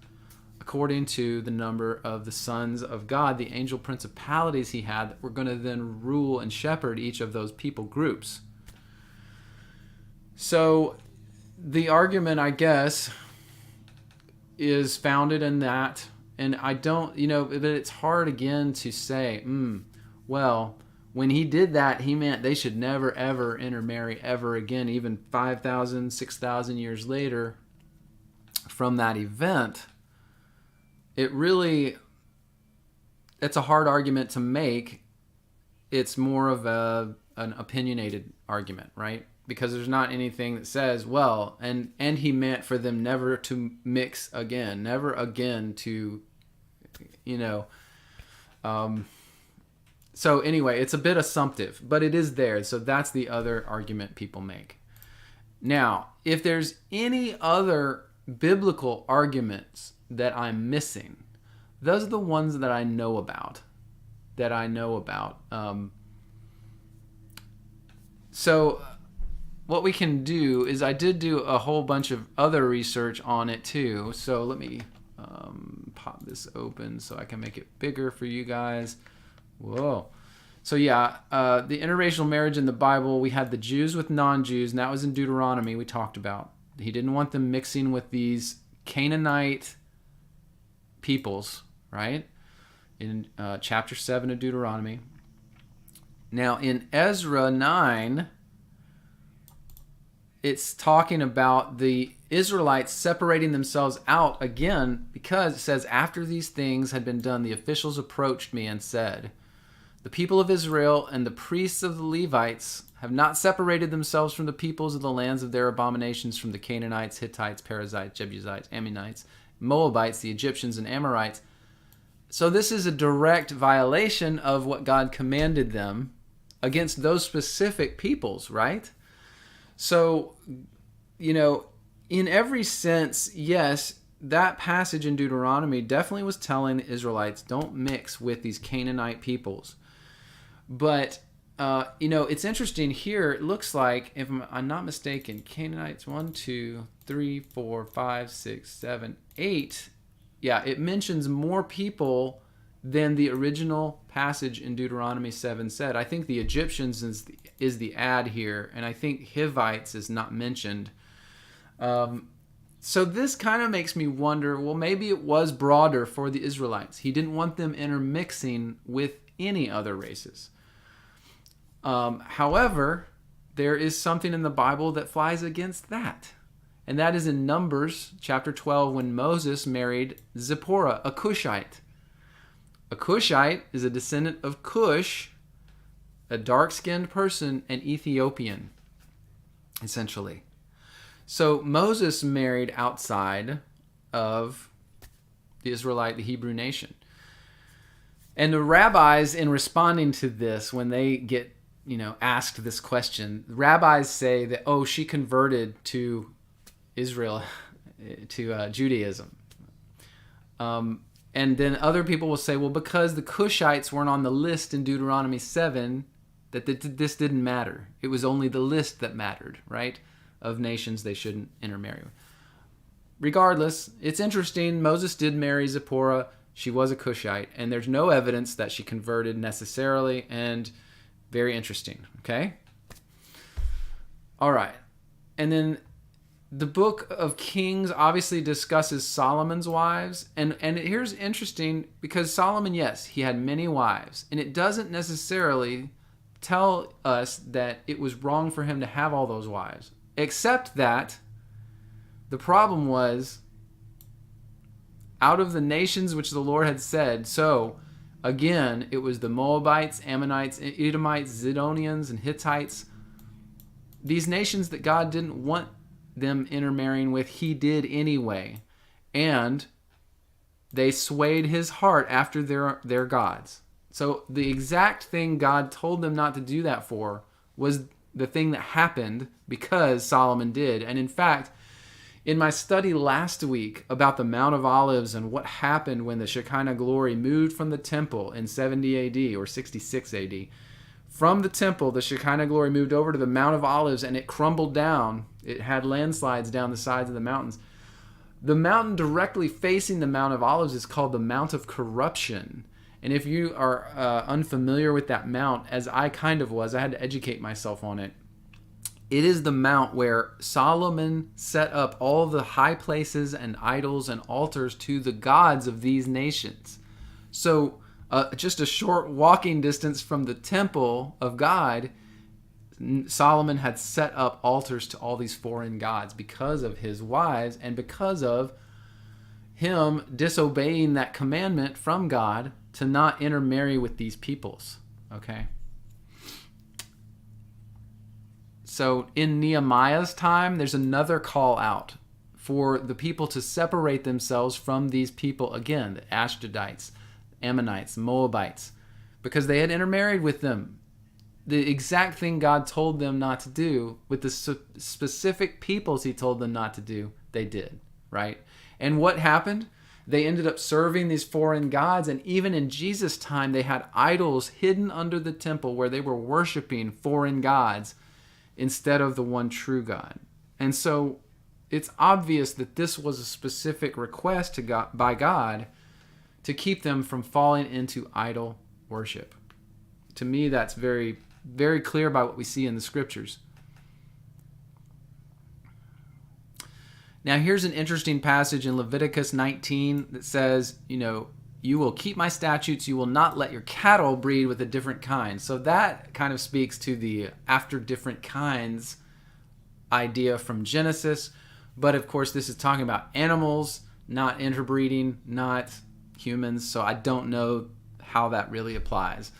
according to the number of the sons of God, the angel principalities he had that were going to then rule and shepherd each of those people groups. So the argument, I guess, is founded in that. And I don't, but it's hard again to say, well, when he did that, he meant they should never, ever intermarry ever again, even 5,000, 6,000 years later from that event. It's a hard argument to make. It's more of an opinionated argument, right? Because there's not anything that says, well, and he meant for them never to mix again, never again to, so anyway, it's a bit assumptive, but it is there. So that's the other argument people make. Now, if there's any other biblical arguments that I'm missing, those are the ones that I know about. So what we can do is, I did do a whole bunch of other research on it too. So let me pop this open so I can make it bigger for you guys. Whoa. So yeah, the interracial marriage in the Bible, we had the Jews with non-Jews, and that was in Deuteronomy we talked about. He didn't want them mixing with these Canaanite peoples, right? In chapter 7 of Deuteronomy. Now in Ezra 9, it's talking about the Israelites separating themselves out again, because it says, after these things had been done, the officials approached me and said, the people of Israel and the priests of the Levites have not separated themselves from the peoples of the lands of their abominations, from the Canaanites, Hittites, Perizzites, Jebusites, Ammonites, Moabites, the Egyptians, and Amorites. So this is a direct violation of what God commanded them against those specific peoples, right? So, in every sense, yes, that passage in Deuteronomy definitely was telling the Israelites, don't mix with these Canaanite peoples. But, it's interesting here. It looks like, if I'm not mistaken, Canaanites 1, 2, 3, 4, 5, 6, 7, 8. Yeah, it mentions more people than the original passage in Deuteronomy 7 said. I think the Egyptians is the add here, and I think Hivites is not mentioned. So this kind of makes me wonder, well, maybe it was broader for the Israelites. He didn't want them intermixing with any other races. However, there is something in the Bible that flies against that. And that is in Numbers chapter 12 when Moses married Zipporah, a Cushite. A Cushite is a descendant of Cush, a dark-skinned person, an Ethiopian, essentially. So Moses married outside of the Hebrew nation. And the rabbis, in responding to this, when they get, asked this question, the rabbis say that, she converted to Israel, to Judaism. And then other people will say, well, because the Cushites weren't on the list in Deuteronomy 7, that this didn't matter. It was only the list that mattered, right, of nations they shouldn't intermarry with. Regardless, it's interesting. Moses did marry Zipporah. She was a Cushite, and there's no evidence that she converted necessarily, and very interesting, okay? All right. And then the book of Kings obviously discusses Solomon's wives. And here's interesting, because Solomon, yes, he had many wives. And it doesn't necessarily tell us that it was wrong for him to have all those wives. Except that the problem was, out of the nations which the Lord had said, so again, it was the Moabites, Ammonites, Edomites, Zidonians, and Hittites. These nations that God didn't want them intermarrying with, he did anyway, and they swayed his heart after their gods. So the exact thing God told them not to do that for was the thing that happened because Solomon did. And in fact, in my study last week about the Mount of Olives and what happened when the Shekinah glory moved from the temple in 70 AD or 66 AD, from the temple, the Shekinah glory moved over to the Mount of Olives, and it crumbled down. It had landslides down the sides of the mountains. The mountain directly facing the Mount of Olives is called the Mount of Corruption. And if you are unfamiliar with that mount, as I kind of was, I had to educate myself on it. It is the mount where Solomon set up all the high places and idols and altars to the gods of these nations. So just a short walking distance from the temple of God, Solomon had set up altars to all these foreign gods because of his wives and because of him disobeying that commandment from God to not intermarry with these peoples. Okay? So in Nehemiah's time, there's another call out for the people to separate themselves from these people again, the Ashdodites, Ammonites, Moabites, because they had intermarried with them. The exact thing God told them not to do with the specific peoples he told them not to do, they did, right? And what happened? They ended up serving these foreign gods, and even in Jesus' time, they had idols hidden under the temple where they were worshiping foreign gods instead of the one true God. And so it's obvious that this was a specific request to God, by God, to keep them from falling into idol worship. To me, that's very, very clear by what we see in the scriptures. Now, here's an interesting passage in Leviticus 19 that says, you will keep my statutes, you will not let your cattle breed with a different kind. So that kind of speaks to the after different kinds idea from Genesis. But of course, this is talking about animals, not interbreeding, not humans. So I don't know how that really applies.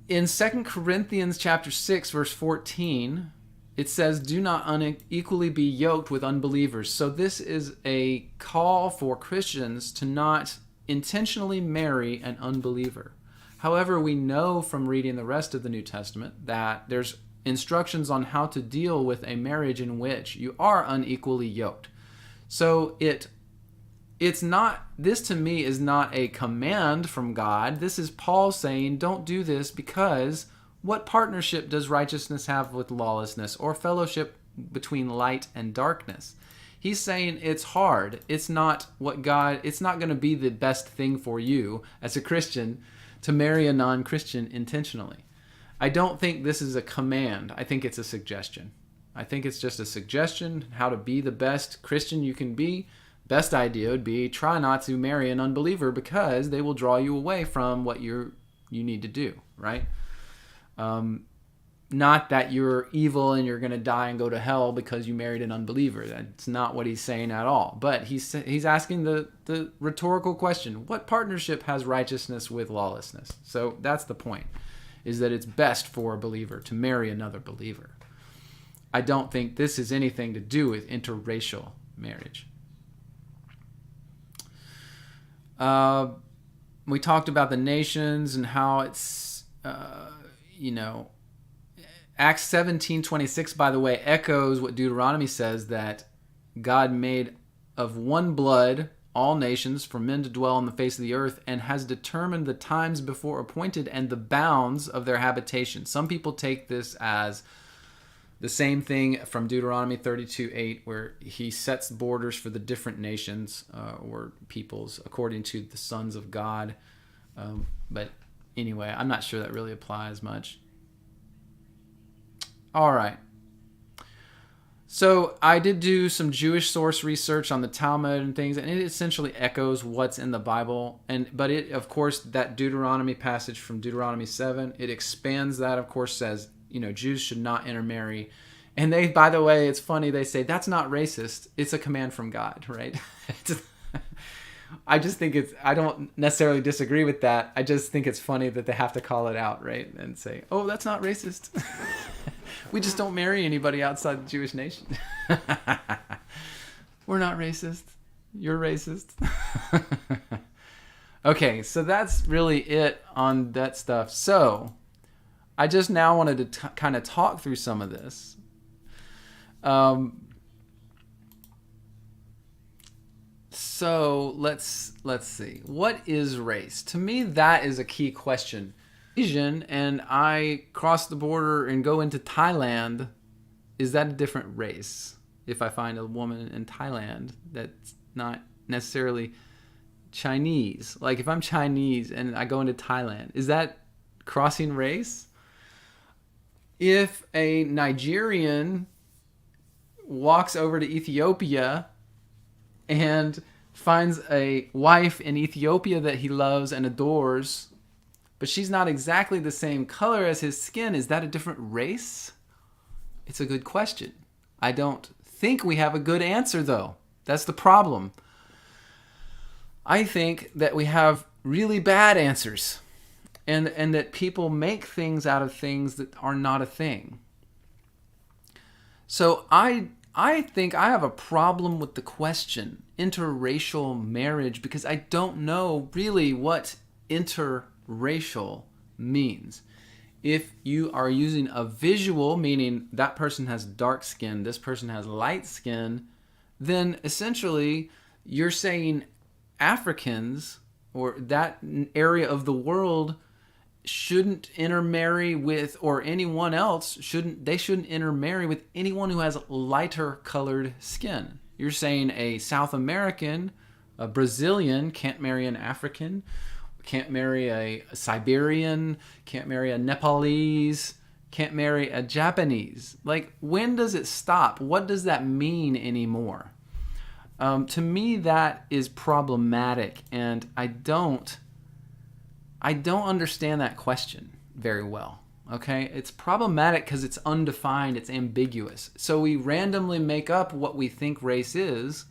In 2 Corinthians chapter 6, verse 14, it says, do not unequally be yoked with unbelievers. So this is a call for Christians to not intentionally marry an unbeliever. However, we know from reading the rest of the New Testament that there's instructions on how to deal with a marriage in which you are unequally yoked. So it's not, this to me is not a command from God. This is Paul saying, don't do this, because what partnership does righteousness have with lawlessness, or fellowship between light and darkness? He's saying it's hard. It's not it's not going to be the best thing for you as a Christian to marry a non-Christian intentionally. I don't think this is a command. I think it's a suggestion. I think it's just a suggestion how to be the best Christian you can be. Best idea would be try not to marry an unbeliever because they will draw you away from what you need to do, right? Not that you're evil and you're going to die and go to hell because you married an unbeliever. That's not what he's saying at all. But he's asking the rhetorical question, what partnership has righteousness with lawlessness? So that's the point, is that it's best for a believer to marry another believer. I don't think this has anything to do with interracial marriage. We talked about the nations and how it's, Acts 17:26, by the way, echoes what Deuteronomy says, that God made of one blood all nations for men to dwell on the face of the earth and has determined the times before appointed and the bounds of their habitation. Some people take this as the same thing from Deuteronomy 32:8, where he sets borders for the different nations or peoples according to the sons of God. But anyway, I'm not sure that really applies much. All right. So I did do some Jewish source research on the Talmud and things, and it essentially echoes what's in the Bible. But it, of course, that Deuteronomy passage from Deuteronomy 7, it expands that, of course, says, Jews should not intermarry. And they, by the way, it's funny, they say that's not racist. It's a command from God, right? I just think I don't necessarily disagree with that. I just think it's funny that they have to call it out, right? And say, oh, that's not racist. We just don't marry anybody outside the Jewish nation. We're not racist. You're racist. Okay, so that's really it on that stuff. So I just now wanted to kind of talk through some of this. So let's see. What is race? To me, that is a key question. Asian, and I cross the border and go into Thailand, is that a different race? If I find a woman in Thailand that's not necessarily Chinese, like if I'm Chinese and I go into Thailand, is that crossing race? If a Nigerian walks over to Ethiopia and finds a wife in Ethiopia that he loves and adores, but she's not exactly the same color as his skin, is that a different race? It's a good question. I don't think we have a good answer, though. That's the problem. I think that we have really bad answers, and that people make things out of things that are not a thing. So I think I have a problem with the question, interracial marriage, because I don't know really what interracial means. If you are using a visual, meaning that person has dark skin, this person has light skin, then essentially you're saying Africans or that area of the world shouldn't intermarry with, or anyone else shouldn't intermarry with anyone who has lighter colored skin. You're saying a South American, a Brazilian can't marry an African, can't marry a Siberian, can't marry a Nepalese, can't marry a Japanese. Like, when does it stop? What does that mean anymore? To me, that is problematic, and I don't understand that question very well. Okay, it's problematic because it's undefined, it's ambiguous. So we randomly make up what we think race is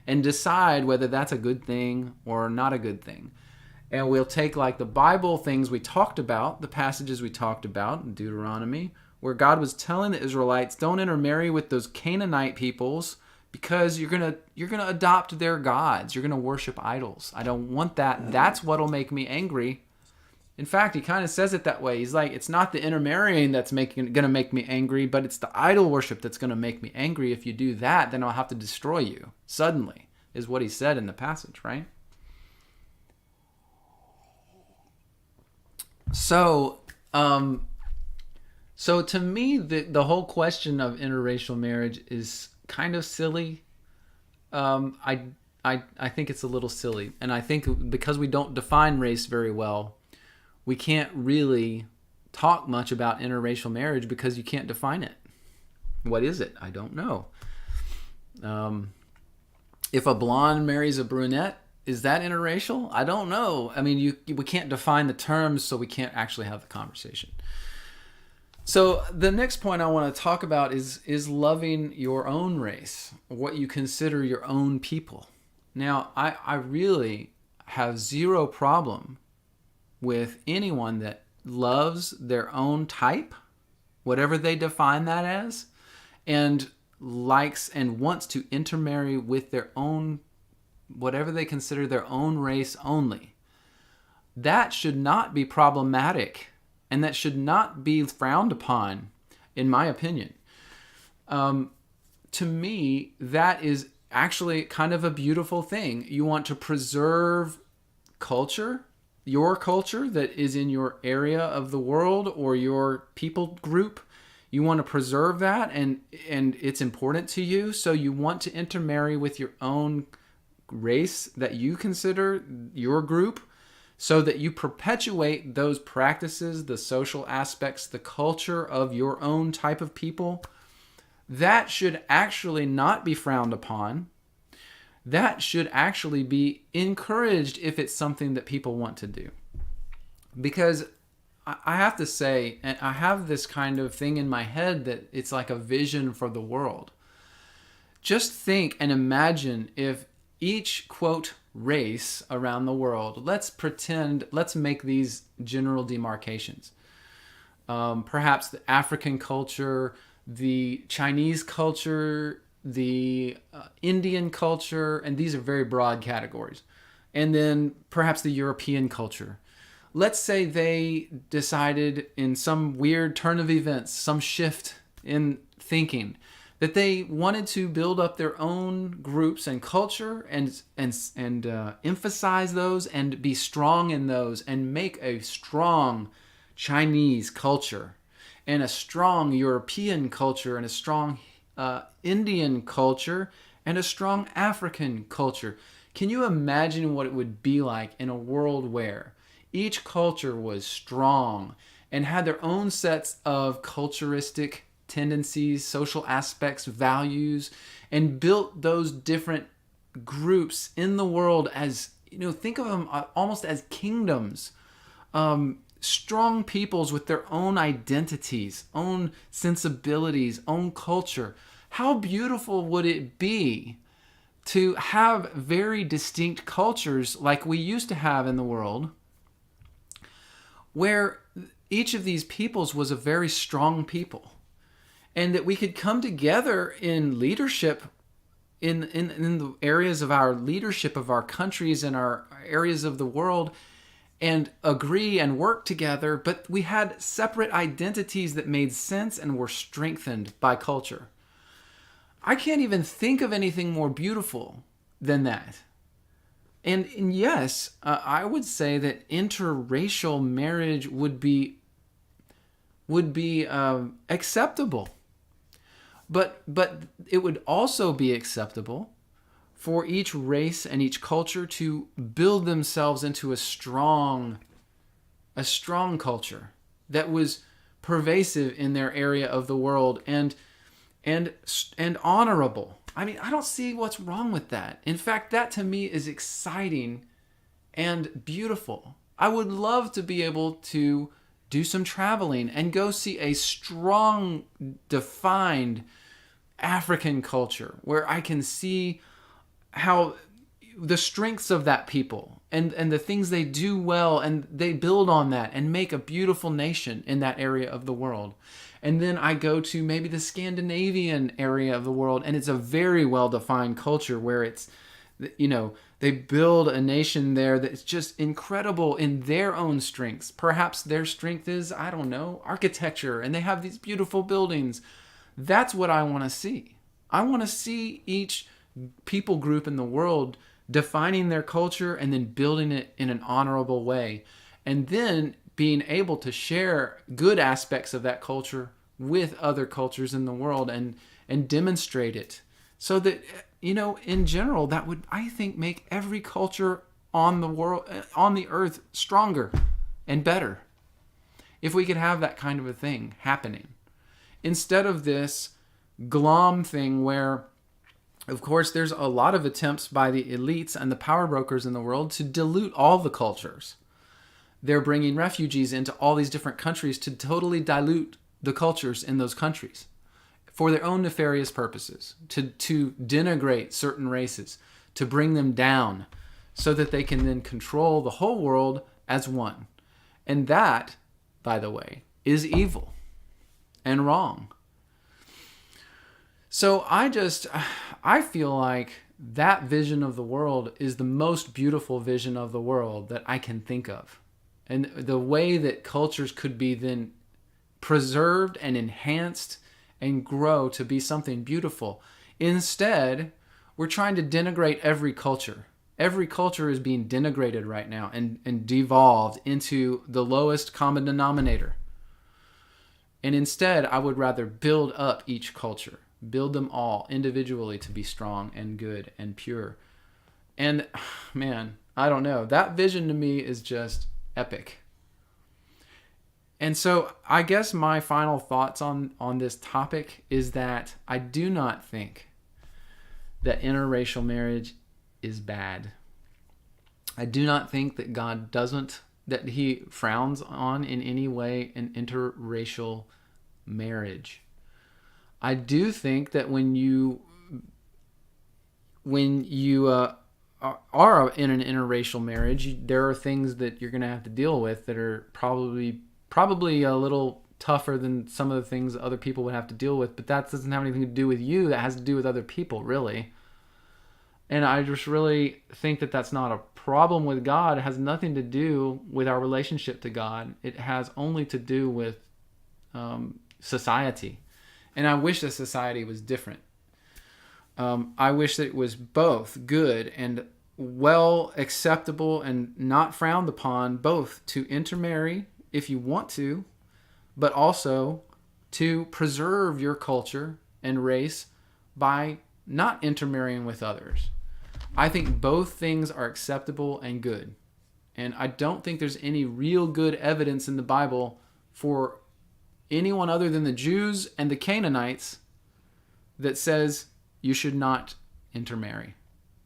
and decide whether that's a good thing or not a good thing. And we'll take like the Bible things we talked about, the passages we talked about in Deuteronomy, where God was telling the Israelites, don't intermarry with those Canaanite peoples because you're gonna adopt their gods. You're gonna worship idols. I don't want that. That's what'll make me angry. In fact, he kind of says it that way. He's like, it's not the intermarrying that's going to make me angry, but it's the idol worship that's going to make me angry. If you do that, then I'll have to destroy you. Suddenly, is what he said in the passage, right? So to me, the whole question of interracial marriage is kind of silly. I, I think it's a little silly. And I think because we don't define race very well, we can't really talk much about interracial marriage because you can't define it. What is it? I don't know. If a blonde marries a brunette, is that interracial? I don't know. I mean, we can't define the terms, so we can't actually have the conversation. So the next point I want to talk about is loving your own race, what you consider your own people. Now, I really have zero problem with anyone that loves their own type, whatever they define that as, and likes and wants to intermarry with their own, whatever they consider their own race only. That should not be problematic, and that should not be frowned upon, in my opinion. To me, that is actually kind of a beautiful thing. You want to preserve culture, your culture that is in your area of the world or your people group. You want to preserve that, and it's important to you. So you want to intermarry with your own race that you consider your group, so that you perpetuate those practices, the social aspects, the culture of your own type of people. That should actually not be frowned upon. That should actually be encouraged if it's something that people want to do. Because I have to say, and I have this kind of thing in my head that it's like a vision for the world. Just think and imagine if each, quote, race around the world, let's make these general demarcations. Perhaps the African culture, the Chinese culture, the Indian culture, and these are very broad categories. And then perhaps the European culture. Let's say they decided in some weird turn of events, some shift in thinking, that they wanted to build up their own groups and culture and emphasize those and be strong in those and make a strong Chinese culture and a strong European culture and a strong Indian culture and a strong African culture. Can you imagine what it would be like in a world where each culture was strong and had their own sets of culturistic tendencies, social aspects, values, and built those different groups in the world as, think of them almost as kingdoms, strong peoples with their own identities, own sensibilities, own culture. How beautiful would it be to have very distinct cultures like we used to have in the world, where each of these peoples was a very strong people, and that we could come together in leadership in the areas of our leadership of our countries and our areas of the world and agree and work together, but we had separate identities that made sense and were strengthened by culture. I can't even think of anything more beautiful than that. And yes, I would say that interracial marriage would be acceptable. But it would also be acceptable for each race and each culture to build themselves into a strong culture that was pervasive in their area of the world and honorable. I mean, I don't see what's wrong with that. In fact, that to me is exciting and beautiful. I would love to be able to do some traveling and go see a strong, defined African culture where I can see how the strengths of that people and the things they do well, and they build on that and make a beautiful nation in that area of the world. And then I go to maybe the Scandinavian area of the world, and it's a very well-defined culture where it's, they build a nation there that's just incredible in their own strengths. Perhaps their strength is, I don't know, architecture, and they have these beautiful buildings. That's what I want to see. I want to see each people group in the world defining their culture and then building it in an honorable way. And then being able to share good aspects of that culture with other cultures in the world and demonstrate it so that in general, that would, I think, make every culture on the earth stronger and better if we could have that kind of a thing happening. Instead of this glom thing where, of course, there's a lot of attempts by the elites and the power brokers in the world to dilute all the cultures. They're bringing refugees into all these different countries to totally dilute the cultures in those countries for their own nefarious purposes, to denigrate certain races, to bring them down so that they can then control the whole world as one. And that, by the way, is evil and wrong. So I feel like that vision of the world is the most beautiful vision of the world that I can think of. And the way that cultures could be then preserved and enhanced and grow to be something beautiful. Instead, we're trying to denigrate every culture. Every culture is being denigrated right now and devolved into the lowest common denominator. And instead, I would rather build up each culture. Build them all individually to be strong and good and pure. And man, I don't know. That vision to me is just epic. And so I guess my final thoughts on this topic is that I do not think that interracial marriage is bad. I do not think that God that he frowns on in any way an interracial marriage. I do think that when you are in an interracial marriage, there are things that you're going to have to deal with that are probably a little tougher than some of the things other people would have to deal with, but that doesn't have anything to do with you. That has to do with other people, really. And I just really think that that's not a problem with God. It has nothing to do with our relationship to God. It has only to do with society. And I wish that society was different. I wish that it was both good and well acceptable and not frowned upon, both to intermarry if you want to, but also to preserve your culture and race by not intermarrying with others. I think both things are acceptable and good. And I don't think there's any real good evidence in the Bible for anyone other than the Jews and the Canaanites that says you should not intermarry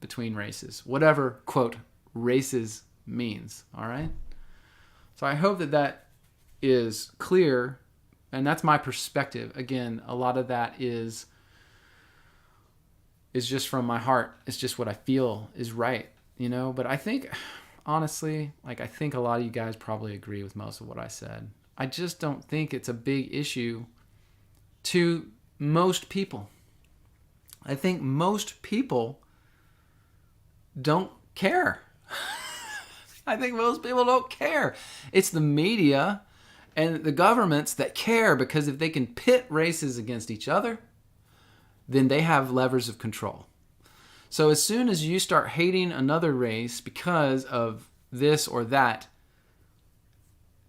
between races, whatever, quote, races means, all right? So I hope that is clear, and that's my perspective. Again, a lot of that is just from my heart. It's just what I feel is right, but I think, honestly, I think a lot of you guys probably agree with most of what I said. I just don't think it's a big issue to most people. I think most people don't care. I think most people don't care. It's the media and the governments that care, because if they can pit races against each other, then they have levers of control. So as soon as you start hating another race because of this or that,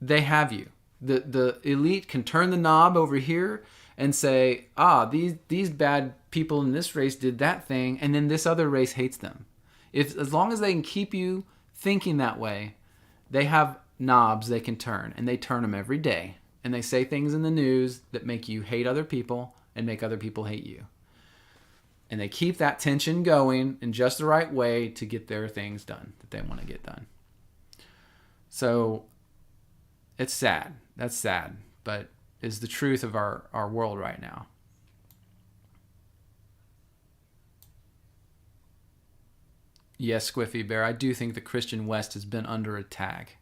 they have you. The elite can turn the knob over here and say, these bad people in this race did that thing, and then this other race hates them. As long as they can keep you thinking that way, they have knobs they can turn, and they turn them every day. And they say things in the news that make you hate other people and make other people hate you. And they keep that tension going in just the right way to get their things done that they want to get done. So it's sad. That's sad, but is the truth of our world right now. Yes, Squiffy Bear, I do think the Christian West has been under attack.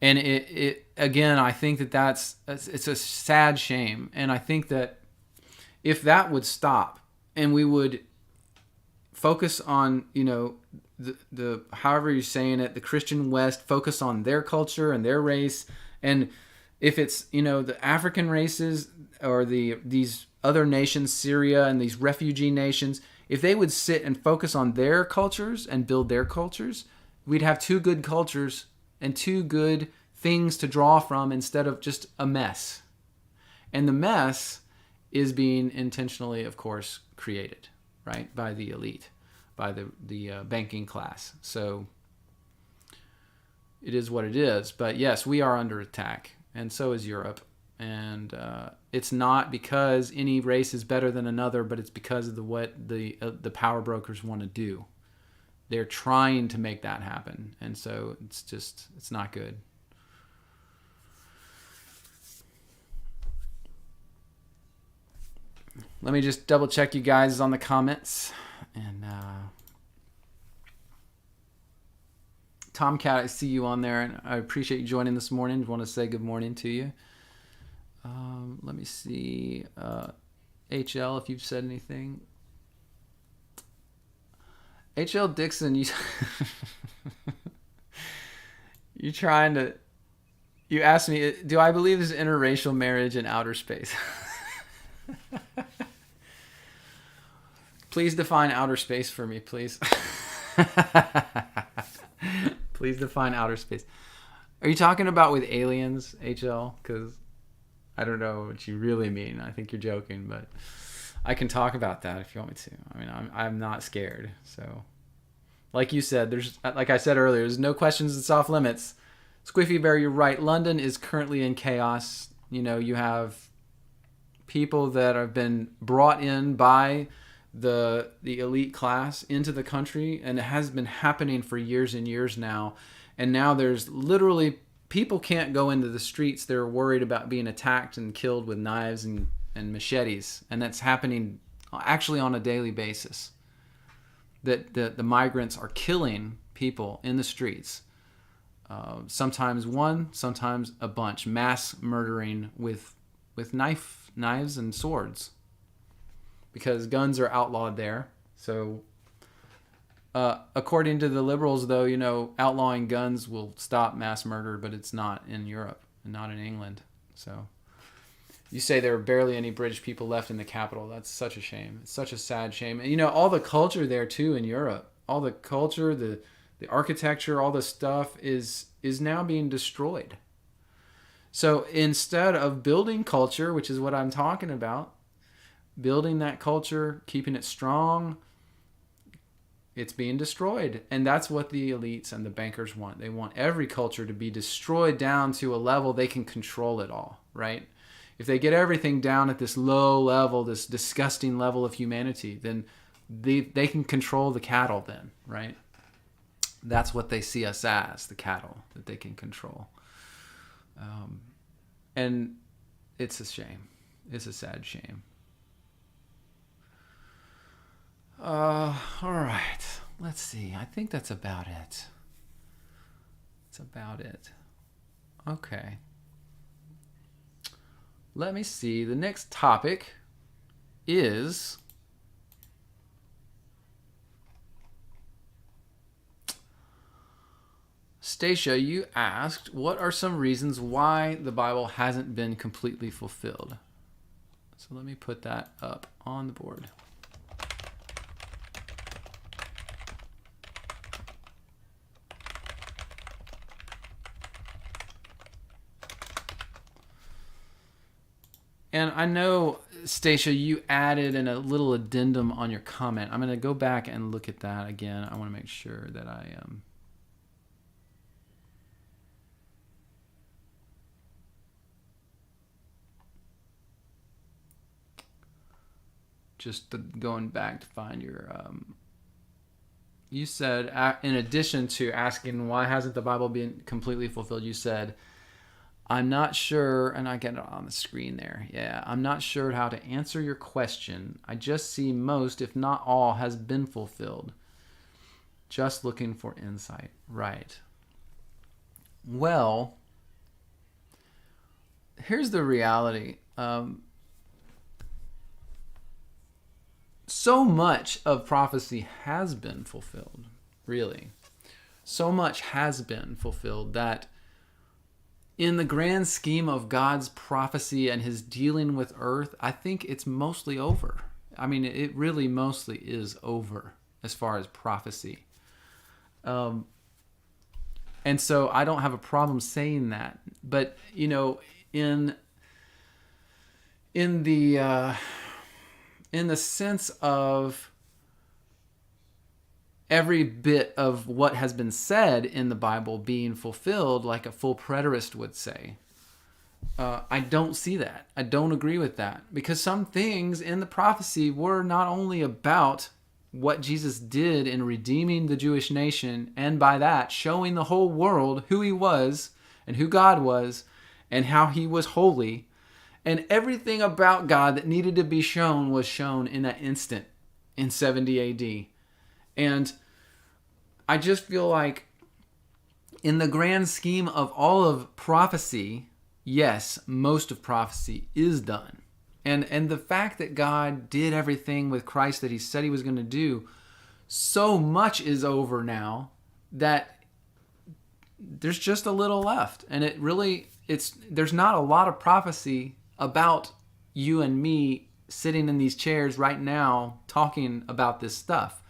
And it again, I think it's a sad shame. And I think that if that would stop and we would focus on, the however you're saying it, the Christian West, focus on their culture and their race. And if it's, the African races or these other nations, Syria and these refugee nations, if they would sit and focus on their cultures and build their cultures, we'd have two good cultures and two good things to draw from instead of just a mess. And the mess is being intentionally, of course, created. right? By the elite, by the banking class. So it is what it is. But yes, we are under attack, and so is Europe. And it's not because any race is better than another, but it's because of what the power brokers want to do. They're trying to make that happen, and so it's not good. Let me just double check you guys on the comments. And Tomcat, I see you on there, and I appreciate you joining this morning. I want to say good morning to you. Let me see. HL, if you've said anything. HL Dixon, you you asked me, do I believe there's interracial marriage in outer space? Please define outer space for me, please. Please define outer space. Are you talking about with aliens, HL? Because I don't know what you really mean. I think you're joking, but I can talk about that if you want me to. I mean, I'm not scared. So, like you said, like I said earlier, there's no questions. It's off limits. Squiffy Bear, you're right. London is currently in chaos. You have people that have been brought in by the elite class into the country, and it has been happening for years and years now. And now there's literally people can't go into the streets. They're worried about being attacked and killed with knives and machetes, and that's happening actually on a daily basis. That the migrants are killing people in the streets. Sometimes one, sometimes a bunch, mass murdering with knives and swords, because guns are outlawed there. So according to the liberals, though, outlawing guns will stop mass murder, but it's not in Europe and not in England. So you say there are barely any British people left in the capital. That's such a shame. It's such a sad shame. And all the culture there too in Europe, all the culture, the architecture, all the stuff is now being destroyed. So instead of building culture, which is what I'm talking about, building that culture, keeping it strong, it's being destroyed. And that's what the elites and the bankers want. They want every culture to be destroyed down to a level they can control it all, right? If they get everything down at this low level, this disgusting level of humanity, then they can control the cattle then, right? That's what they see us as, the cattle that they can control. And it's a shame. It's a sad shame. All right. Let's see. I think that's about it. That's about it. Okay. Let me see. The next topic is Stacia, you asked, what are some reasons why the Bible hasn't been completely fulfilled? So let me put that up on the board. And I know, Stacia, you added in a little addendum on your comment. I'm going to go back and look at that again. I want to make sure that I just going back to find your you said, in addition to asking why hasn't the Bible been completely fulfilled, you said, I'm not sure, and I get it on the screen there. Yeah, I'm not sure how to answer your question. I just see most, if not all, has been fulfilled. Just looking for insight. Right. Well, here's the reality. So much of prophecy has been fulfilled, really. So much has been fulfilled that in the grand scheme of God's prophecy and his dealing with earth, I think it's mostly over. I mean, it really mostly is over as far as prophecy. And so I don't have a problem saying that. But, in the sense of every bit of what has been said in the Bible being fulfilled like a full preterist would say. I don't see that. I don't agree with that, because some things in the prophecy were not only about what Jesus did in redeeming the Jewish nation, and by that showing the whole world who he was and who God was and how he was holy, and everything about God that needed to be shown was shown in that instant in 70 AD. And I just feel like in the grand scheme of all of prophecy, yes, most of prophecy is done. And the fact that God did everything with Christ that he said he was going to do, so much is over now that there's just a little left. And there's not a lot of prophecy about you and me sitting in these chairs right now talking about this stuff.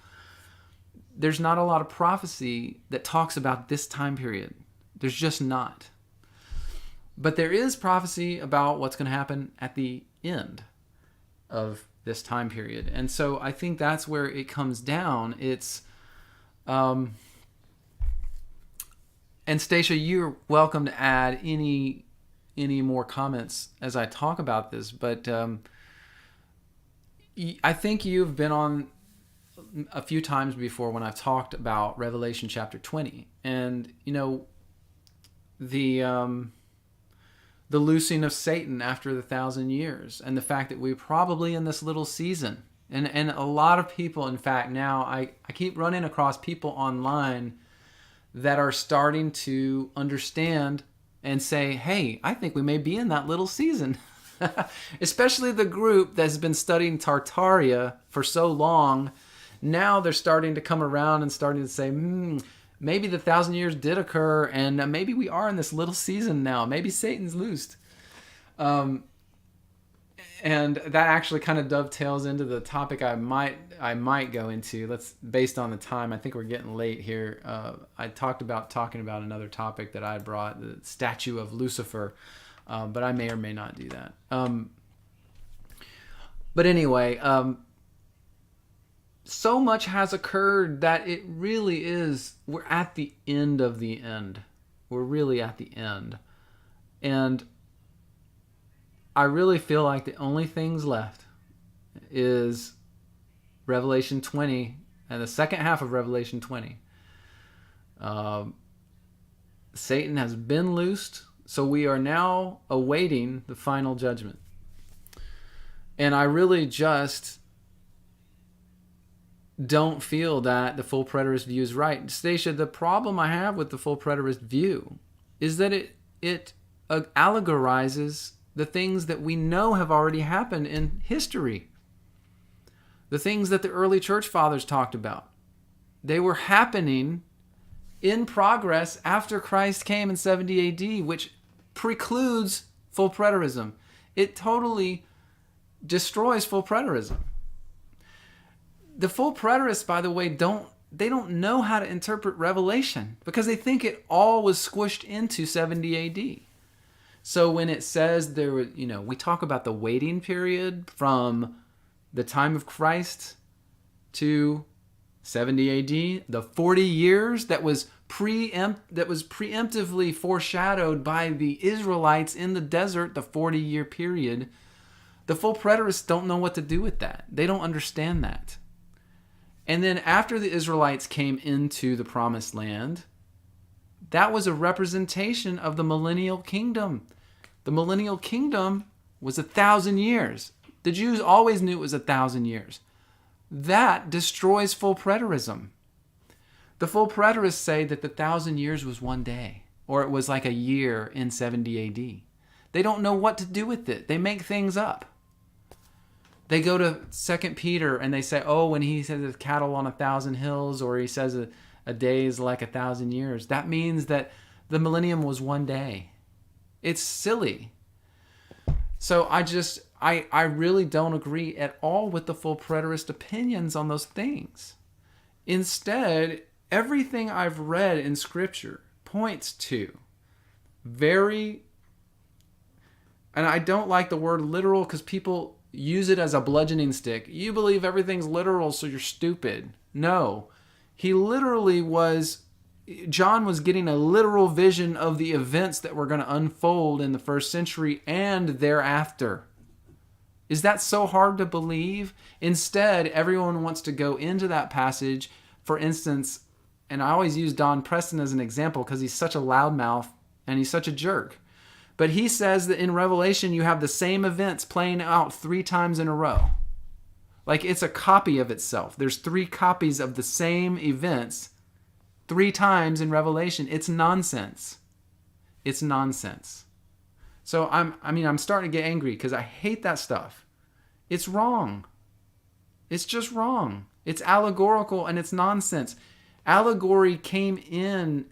There's not a lot of prophecy that talks about this time period. There's just not. But there is prophecy about what's going to happen at the end of this time period. And so I think that's where it comes down. It's, and Stacia, you're welcome to add any more comments as I talk about this. But I think you've been on a few times before when I've talked about Revelation chapter 20. And, the loosing of Satan after the 1,000 years, and the fact that we're probably in this little season. And a lot of people, in fact, now I keep running across people online that are starting to understand and say, hey, I think we may be in that little season. Especially the group that's been studying Tartaria for so long. Now they're starting to come around and starting to say, maybe the 1,000 years did occur, and maybe we are in this little season now. Maybe Satan's loosed. And that actually kind of dovetails into the topic I might go into. Based on the time, I think we're getting late here. I talking about another topic that I brought, the statue of Lucifer, but I may or may not do that. But anyway, so much has occurred that it really is, we're at the end of the end. We're really at the end. And I really feel like the only things left is Revelation 20 and the second half of Revelation 20. Satan has been loosed, so we are now awaiting the final judgment. And I really just don't feel that the full preterist view is right. Stacia, the problem I have with the full preterist view is that it allegorizes the things that we know have already happened in history. The things that the early church fathers talked about. They were happening in progress after Christ came in 70 AD, which precludes full preterism. It totally destroys full preterism. The full preterists, by the way, don't know how to interpret Revelation because they think it all was squished into 70 AD. So when it says there was, we talk about the waiting period from the time of Christ to 70 AD, the 40 years that was preemptively foreshadowed by the Israelites in the desert, the 40-year period. The full preterists don't know what to do with that. They don't understand that. And then after the Israelites came into the promised land, that was a representation of the millennial kingdom. The millennial kingdom was 1,000 years. The Jews always knew it was 1,000 years. That destroys full preterism. The full preterists say that the 1,000 years was one day, or it was like a year in 70 AD. They don't know what to do with it. They make things up. They go to 2 Peter and they say, when he says the cattle on 1,000 hills, or he says a day is like 1,000 years, that means that the millennium was one day. It's silly. So I really don't agree at all with the full preterist opinions on those things. Instead, everything I've read in Scripture points to and I don't like the word literal because people use it as a bludgeoning stick. You believe everything's literal, so you're stupid. No. He literally was, John was getting a literal vision of the events that were going to unfold in the first century and thereafter. Is that so hard to believe? Instead, everyone wants to go into that passage. For instance, and I always use Don Preston as an example because he's such a loudmouth and he's such a jerk. But he says that in Revelation, you have the same events playing out 3 times in a row. Like it's a copy of itself. There's 3 copies of the same events 3 times in Revelation. It's nonsense. It's nonsense. So I'm starting to get angry because I hate that stuff. It's wrong. It's just wrong. It's allegorical and it's nonsense. Allegory came in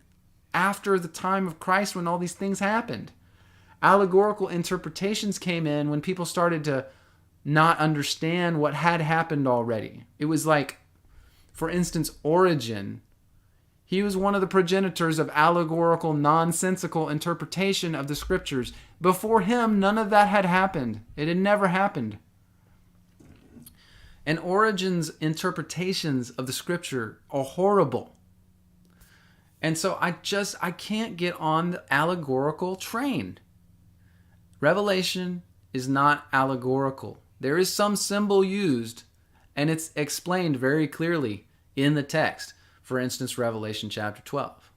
after the time of Christ when all these things happened. Allegorical interpretations came in when people started to not understand what had happened already. It was like, for instance, Origen. He was one of the progenitors of allegorical, nonsensical interpretation of the scriptures. Before him, none of that had happened. It had never happened. And Origen's interpretations of the scripture are horrible. And so I can't get on the allegorical train. Revelation is not allegorical. There is some symbol used, and it's explained very clearly in the text. For instance, Revelation chapter 12.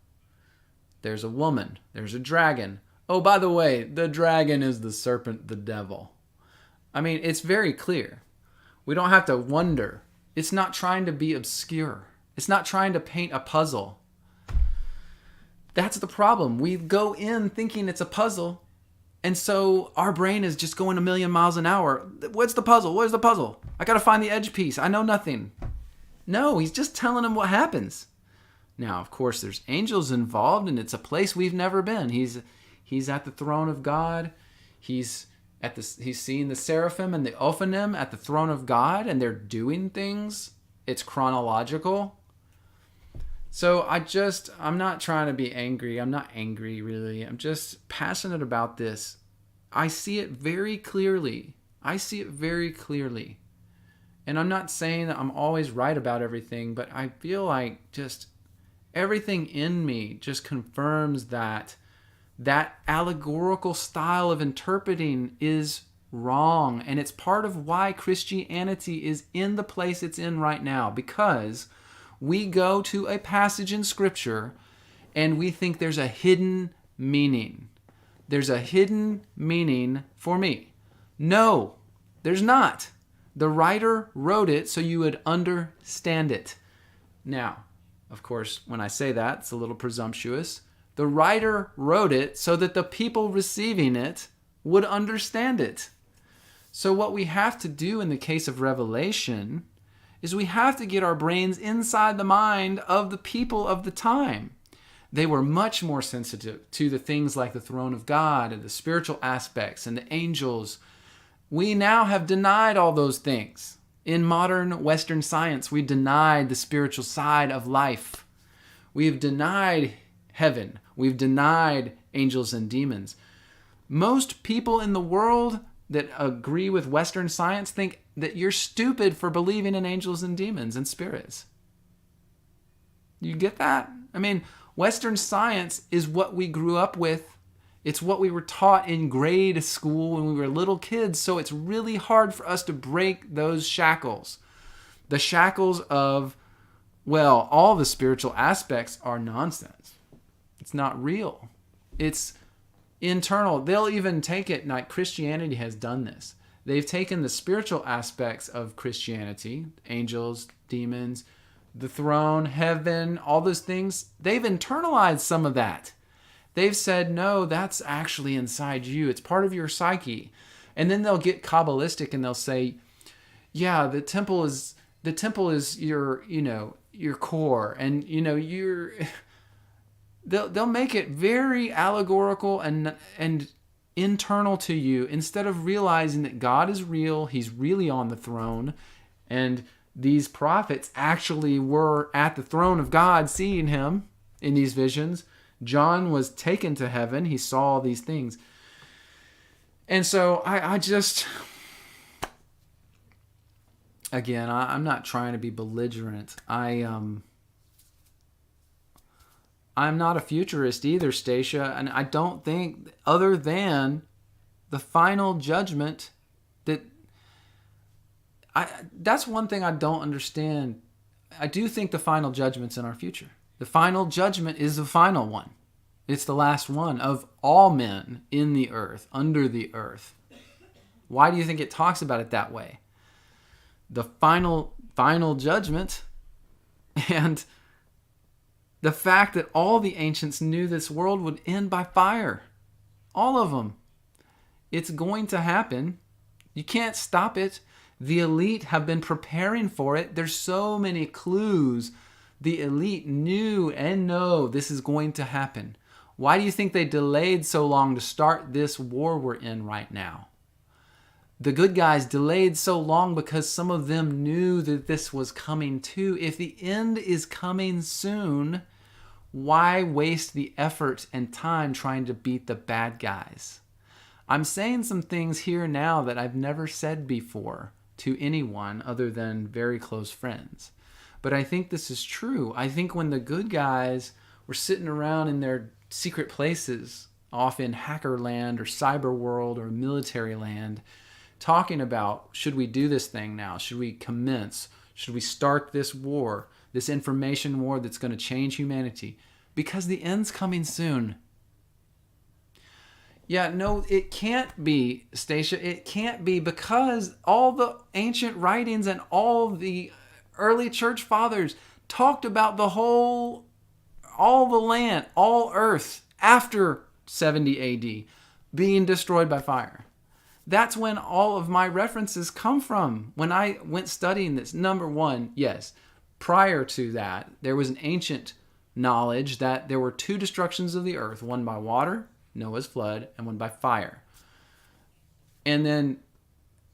There's a woman. There's a dragon. Oh, by the way, the dragon is the serpent, the devil. I mean, it's very clear. We don't have to wonder. It's not trying to be obscure. It's not trying to paint a puzzle. That's the problem. We go in thinking it's a puzzle, and so our brain is just going a million miles an hour. What's the puzzle? Where's the puzzle? I got to find the edge piece. I know nothing. No, he's just telling him what happens. Now, of course, there's angels involved, and it's a place we've never been. He's at the throne of God. He's seeing the seraphim and the ophanim at the throne of God, and they're doing things. It's chronological. So I'm not trying to be angry. I'm not angry, really. I'm just passionate about this. I see it very clearly. And I'm not saying that I'm always right about everything, but I feel like just everything in me just confirms that allegorical style of interpreting is wrong. And it's part of why Christianity is in the place it's in right now, because we go to a passage in Scripture and we think there's a hidden meaning. There's a hidden meaning for me. No, there's not. The writer wrote it so you would understand it. Now, of course, when I say that, it's a little presumptuous. The writer wrote it so that the people receiving it would understand it. So what we have to do in the case of Revelation is we have to get our brains inside the mind of the people of the time. They were much more sensitive to the things like the throne of God and the spiritual aspects and the angels. We now have denied all those things. In modern Western science, we denied the spiritual side of life. We've denied heaven. We've denied angels and demons. Most people in the world that agree with Western science think that you're stupid for believing in angels and demons and spirits. You get that? I mean, Western science is what we grew up with. It's what we were taught in grade school when we were little kids, so it's really hard for us to break those shackles. The shackles of, well, all the spiritual aspects are nonsense. It's not real. It's internal. They'll even take it, like Christianity has done this. They've taken the spiritual aspects of Christianity, angels, demons, the throne, heaven, all those things. They've internalized some of that. They've said, no, that's actually inside you. It's part of your psyche. And then they'll get Kabbalistic and they'll say, yeah, the temple is your, your core. And, they'll make it very allegorical and internal to you, instead of realizing that God is real. He's really on the throne. And these prophets actually were at the throne of God, seeing him in these visions. John was taken to heaven. He saw all these things. And so I just, again, I'm not trying to be belligerent. I I'm not a futurist either, Stacia, and I don't think, other than the final judgment, that's one thing I don't understand. I do think the final judgment's in our future. The final judgment is the final one. It's the last one of all men in the earth, under the earth. Why do you think it talks about it that way? The final judgment, and the fact that all the ancients knew this world would end by fire. All of them. It's going to happen. You can't stop it. The elite have been preparing for it. There's so many clues. The elite knew and know this is going to happen. Why do you think they delayed so long to start this war we're in right now? The good guys delayed so long because some of them knew that this was coming too. If the end is coming soon, why waste the effort and time trying to beat the bad guys? I'm saying some things here now that I've never said before to anyone other than very close friends. But I think this is true. I think when the good guys were sitting around in their secret places, off in hacker land or cyber world or military land, talking about, should we do this thing now? Should we commence? Should we start this war, this information war that's going to change humanity? Because the end's coming soon. Yeah, no, it can't be, Stacia. It can't be, because all the ancient writings and all the early church fathers talked about all the land, all earth after 70 AD being destroyed by fire. That's when all of my references come from. When I went studying this, number one, yes, prior to that, there was an ancient knowledge that there were two destructions of the earth, one by water, Noah's flood, and one by fire. And then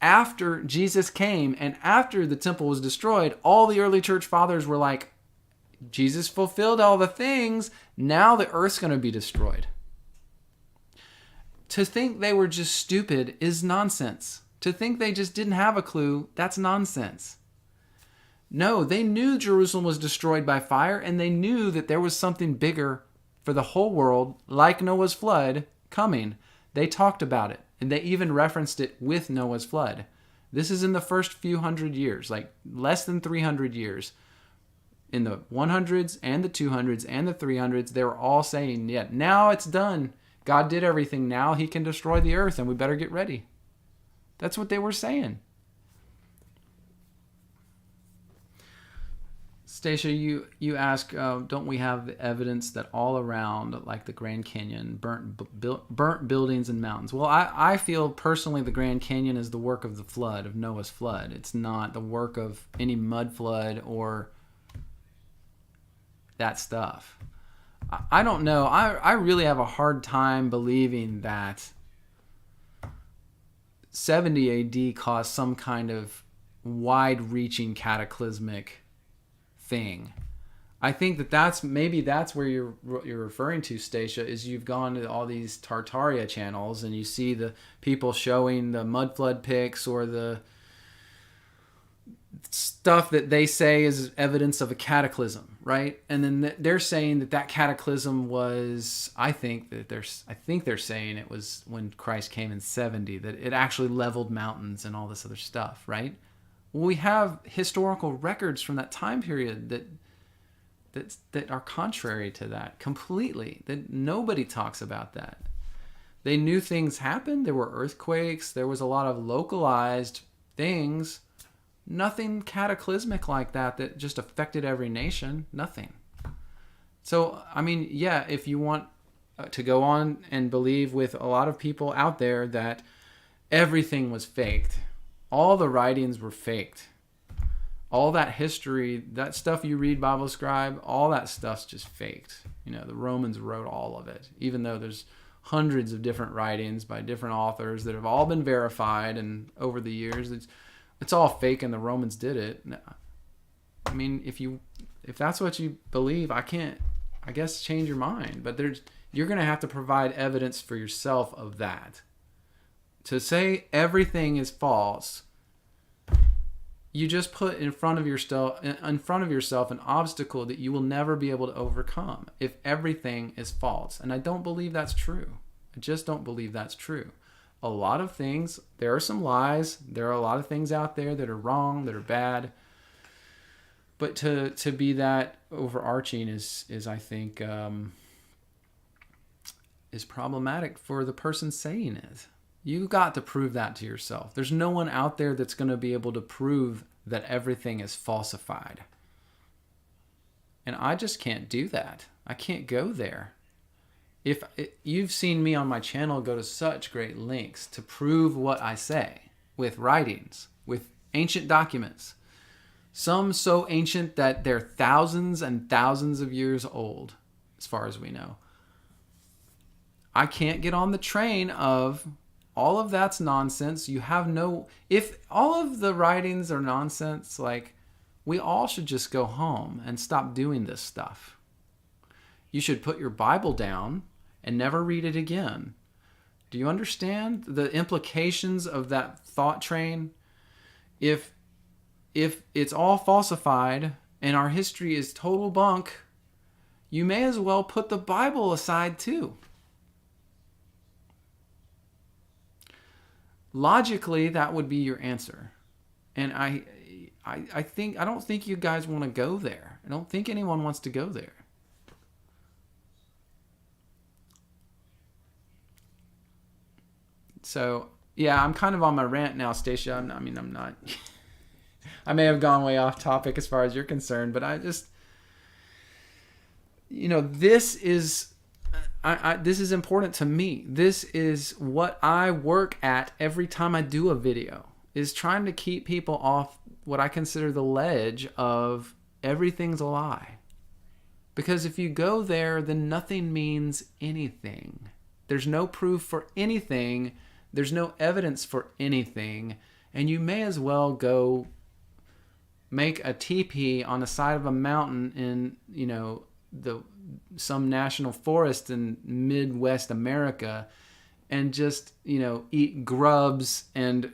after Jesus came and after the temple was destroyed, all the early church fathers were like, Jesus fulfilled all the things, now the earth's going to be destroyed. To think they were just stupid is nonsense. To think they just didn't have a clue, that's nonsense. No, they knew Jerusalem was destroyed by fire, and they knew that there was something bigger for the whole world, like Noah's flood, coming. They talked about it, and they even referenced it with Noah's flood. This is in the first few hundred years, like less than 300 years. In the 100s and the 200s and the 300s, they were all saying, yeah, now it's done. God did everything. Now he can destroy the earth, and we better get ready. That's what they were saying. Stacia, you ask, don't we have the evidence that all around, like the Grand Canyon, burnt buildings and mountains? Well, I feel personally the Grand Canyon is the work of the flood, of Noah's flood. It's not the work of any mud flood or that stuff. I don't know. I really have a hard time believing that 70 AD caused some kind of wide-reaching cataclysmic thing. I think that's where you're referring to, Stacia, is you've gone to all these Tartaria channels and you see the people showing the mud flood pics or the stuff that they say is evidence of a cataclysm, right? And then they're saying that cataclysm was, I think they're saying it was when Christ came in 70, that it actually leveled mountains and all this other stuff, right? Well, we have historical records from that time period that are contrary to that completely. That nobody talks about that. They knew things happened. There were earthquakes. There was a lot of localized things. Nothing cataclysmic like that just affected every nation. Nothing. So, I mean, yeah, if you want to go on and believe with a lot of people out there that everything was faked, all the writings were faked, all that history, that stuff you read, Bible Scribe, all that stuff's just faked. You know, the Romans wrote all of it, even though there's hundreds of different writings by different authors that have all been verified, and over the years, it's all fake, and the Romans did it. I mean, if that's what you believe, I guess change your mind, but you're going to have to provide evidence for yourself of that. To say everything is false you just put in front of yourself an obstacle that you will never be able to overcome if everything is false. And I don't believe that's true. I just don't believe that's true. A lot of things, there are some lies. There are a lot of things out there that are wrong, that are bad. But to be that overarching is I think, is problematic for the person saying it. You got to prove that to yourself. There's no one out there that's going to be able to prove that everything is falsified. And I just can't do that. I can't go there. You've seen me on my channel go to such great lengths to prove what I say with writings, with ancient documents. Some so ancient that they're thousands and thousands of years old, as far as we know. I can't get on the train of all of that's nonsense. If all of the writings are nonsense, like, we all should just go home and stop doing this stuff. You should put your Bible down and never read it again. Do you understand the implications of that thought train? If it's all falsified and our history is total bunk, you may as well put the Bible aside too. Logically, that would be your answer. And I don't think you guys want to go there. I don't think anyone wants to go there. So, yeah, I'm kind of on my rant now, Stacia. I'm not. I may have gone way off topic as far as you're concerned, but I just, this is important to me. This is what I work at every time I do a video, is trying to keep people off what I consider the ledge of everything's a lie. Because if you go there, then nothing means anything. There's no proof for anything. There's no evidence for anything. And you may as well go make a teepee on the side of a mountain in, some national forest in Midwest America and just, eat grubs and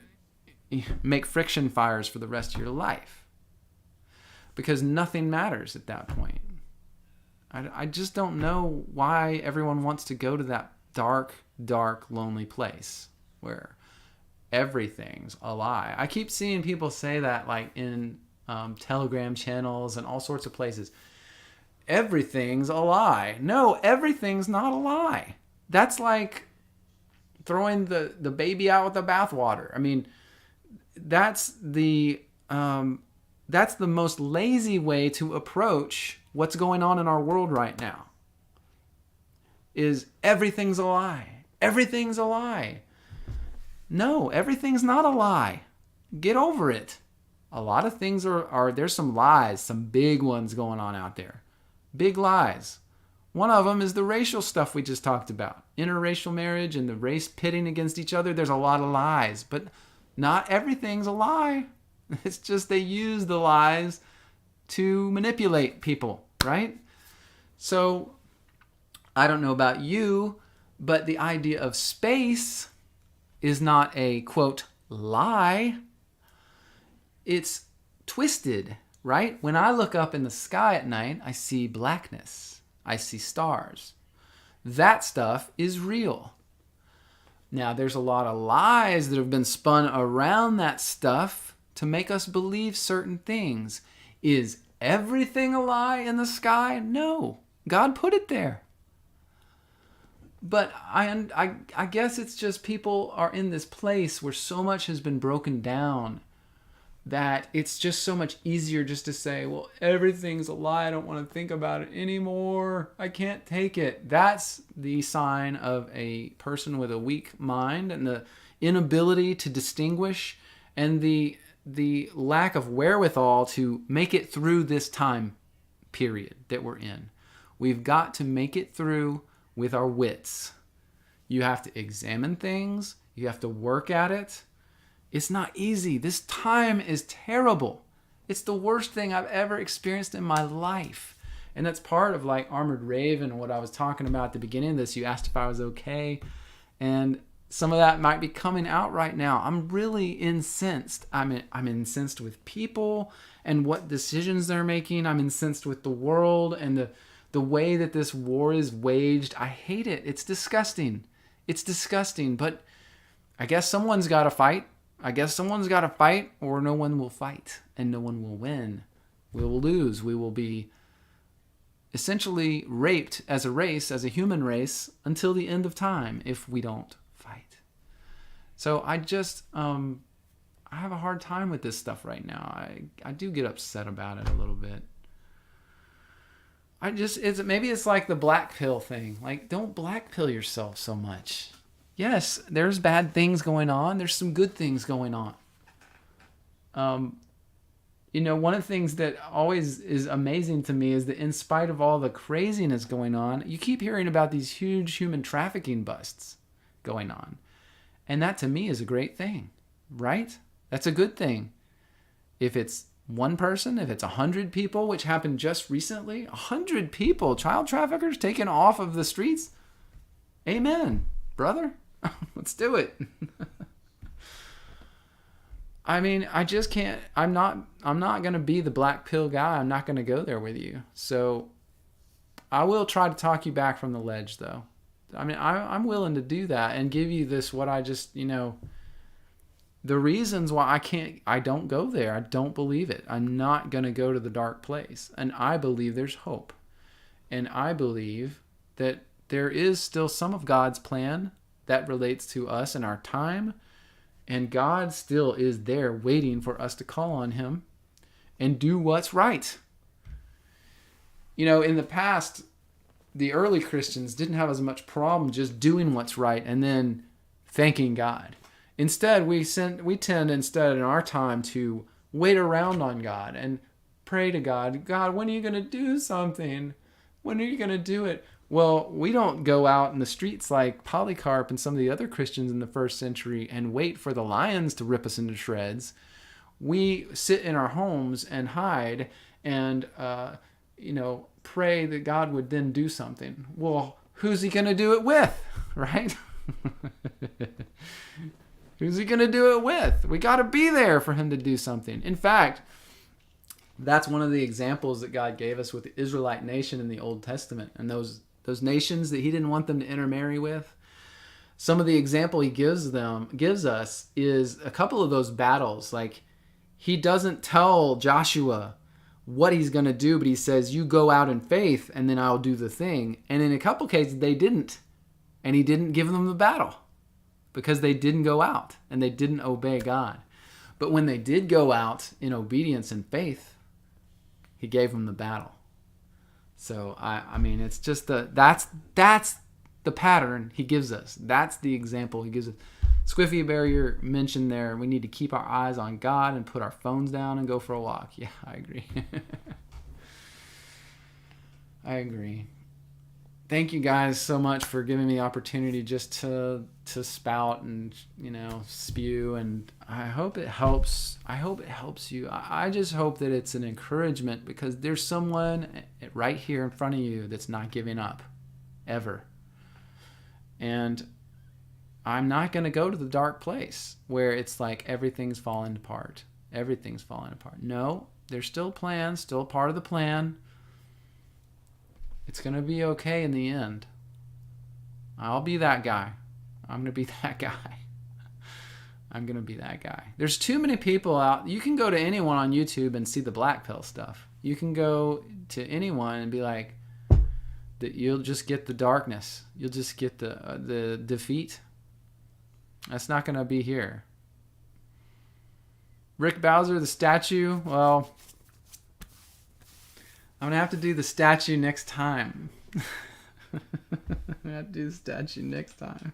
make friction fires for the rest of your life. Because nothing matters at that point. I just don't know why everyone wants to go to that dark, dark, lonely place where everything's a lie. I keep seeing people say that, like, in Telegram channels and all sorts of places. Everything's a lie. No, everything's not a lie. That's like throwing the baby out with the bathwater. I mean, that's the most lazy way to approach what's going on in our world right now. Is everything's a lie. Everything's a lie. No, everything's not a lie. Get over it. A lot of things are there's some lies, some big ones going on out there. Big lies. One of them is the racial stuff we just talked about. Interracial marriage and the race pitting against each other. There's a lot of lies, but not everything's a lie. It's just they use the lies to manipulate people, right? So I don't know about you, but the idea of space is not a, quote, lie. It's twisted, right? When I look up in the sky at night, I see blackness. I see stars. That stuff is real. Now, there's a lot of lies that have been spun around that stuff to make us believe certain things. Is everything a lie in the sky? No. God put it there. But I guess it's just people are in this place where so much has been broken down that it's just so much easier just to say, well, everything's a lie. I don't want to think about it anymore. I can't take it. That's the sign of a person with a weak mind and the inability to distinguish and the lack of wherewithal to make it through this time period that we're in. We've got to make it through with our wits. You have to examine things. You have to work at it. It's not easy. This time is terrible. It's the worst thing I've ever experienced in my life. And that's part of like Armored Raven and what I was talking about at the beginning of this. You asked if I was okay. And some of that might be coming out right now. I'm really incensed. I'm incensed with people and what decisions they're making. I'm incensed with the world and the way that this war is waged. I hate it. It's disgusting. It's disgusting. But I guess someone's got to fight. Or no one will fight and no one will win. We will lose. We will be essentially raped as a race, as a human race, until the end of time if we don't fight. So I just, I have a hard time with this stuff right now. I do get upset about it a little bit. Maybe it's like the black pill thing. Like, don't black pill yourself so much. Yes, there's bad things going on. There's some good things going on. One of the things that always is amazing to me is that in spite of all the craziness going on, you keep hearing about these huge human trafficking busts going on. And that to me is a great thing, right? That's a good thing. If it's one person, if it's 100 people, which happened just recently, 100 people, child traffickers taken off of the streets. Amen, brother. Let's do it. I mean, I just can't, I'm not going to be the black pill guy. I'm not going to go there with you. So I will try to talk you back from the ledge, though. I mean, I'm willing to do that and give you this, what I just, the reasons why I don't go there. I don't believe it. I'm not going to go to the dark place. And I believe there's hope. And I believe that there is still some of God's plan that relates to us and our time. And God still is there waiting for us to call on him and do what's right. In the past, the early Christians didn't have as much problem just doing what's right and then thanking God. Instead, we tend in our time to wait around on God and pray to God. God, when are you going to do something? When are you going to do it? Well, we don't go out in the streets like Polycarp and some of the other Christians in the first century and wait for the lions to rip us into shreds. We sit in our homes and hide and, pray that God would then do something. Well, who's he going to do it with, right? Who's he going to do it with? We got to be there for him to do something. In fact, that's one of the examples that God gave us with the Israelite nation in the Old Testament and those nations that he didn't want them to intermarry with. Some of the example he gives us is a couple of those battles. Like, he doesn't tell Joshua what he's going to do, but he says, you go out in faith and then I'll do the thing. And in a couple cases, they didn't. And he didn't give them the battle because they didn't go out and they didn't obey God. But when they did go out in obedience and faith, he gave them the battle. So, I mean, it's just that's the pattern he gives us. That's the example he gives us. Squiffy Barrier mentioned there, we need to keep our eyes on God and put our phones down and go for a walk. Yeah, I agree. I agree. Thank you guys so much for giving me the opportunity just to spout and, spew. And I hope it helps. I hope it helps you. I just hope that it's an encouragement because there's someone right here in front of you that's not giving up ever. And I'm not going to go to the dark place where it's like everything's falling apart. Everything's falling apart. No, there's still plans, still part of the plan. It's going to be okay in the end. I'll be that guy. I'm going to be that guy. I'm going to be that guy. There's too many people out. You can go to anyone on YouTube and see the black pill stuff. You can go to anyone and be like, that you'll just get the darkness. You'll just get the defeat. That's not going to be here. Rick Bowser, the statue, well, I'm going to have to do the statue next time. I'm going to have to do the statue next time.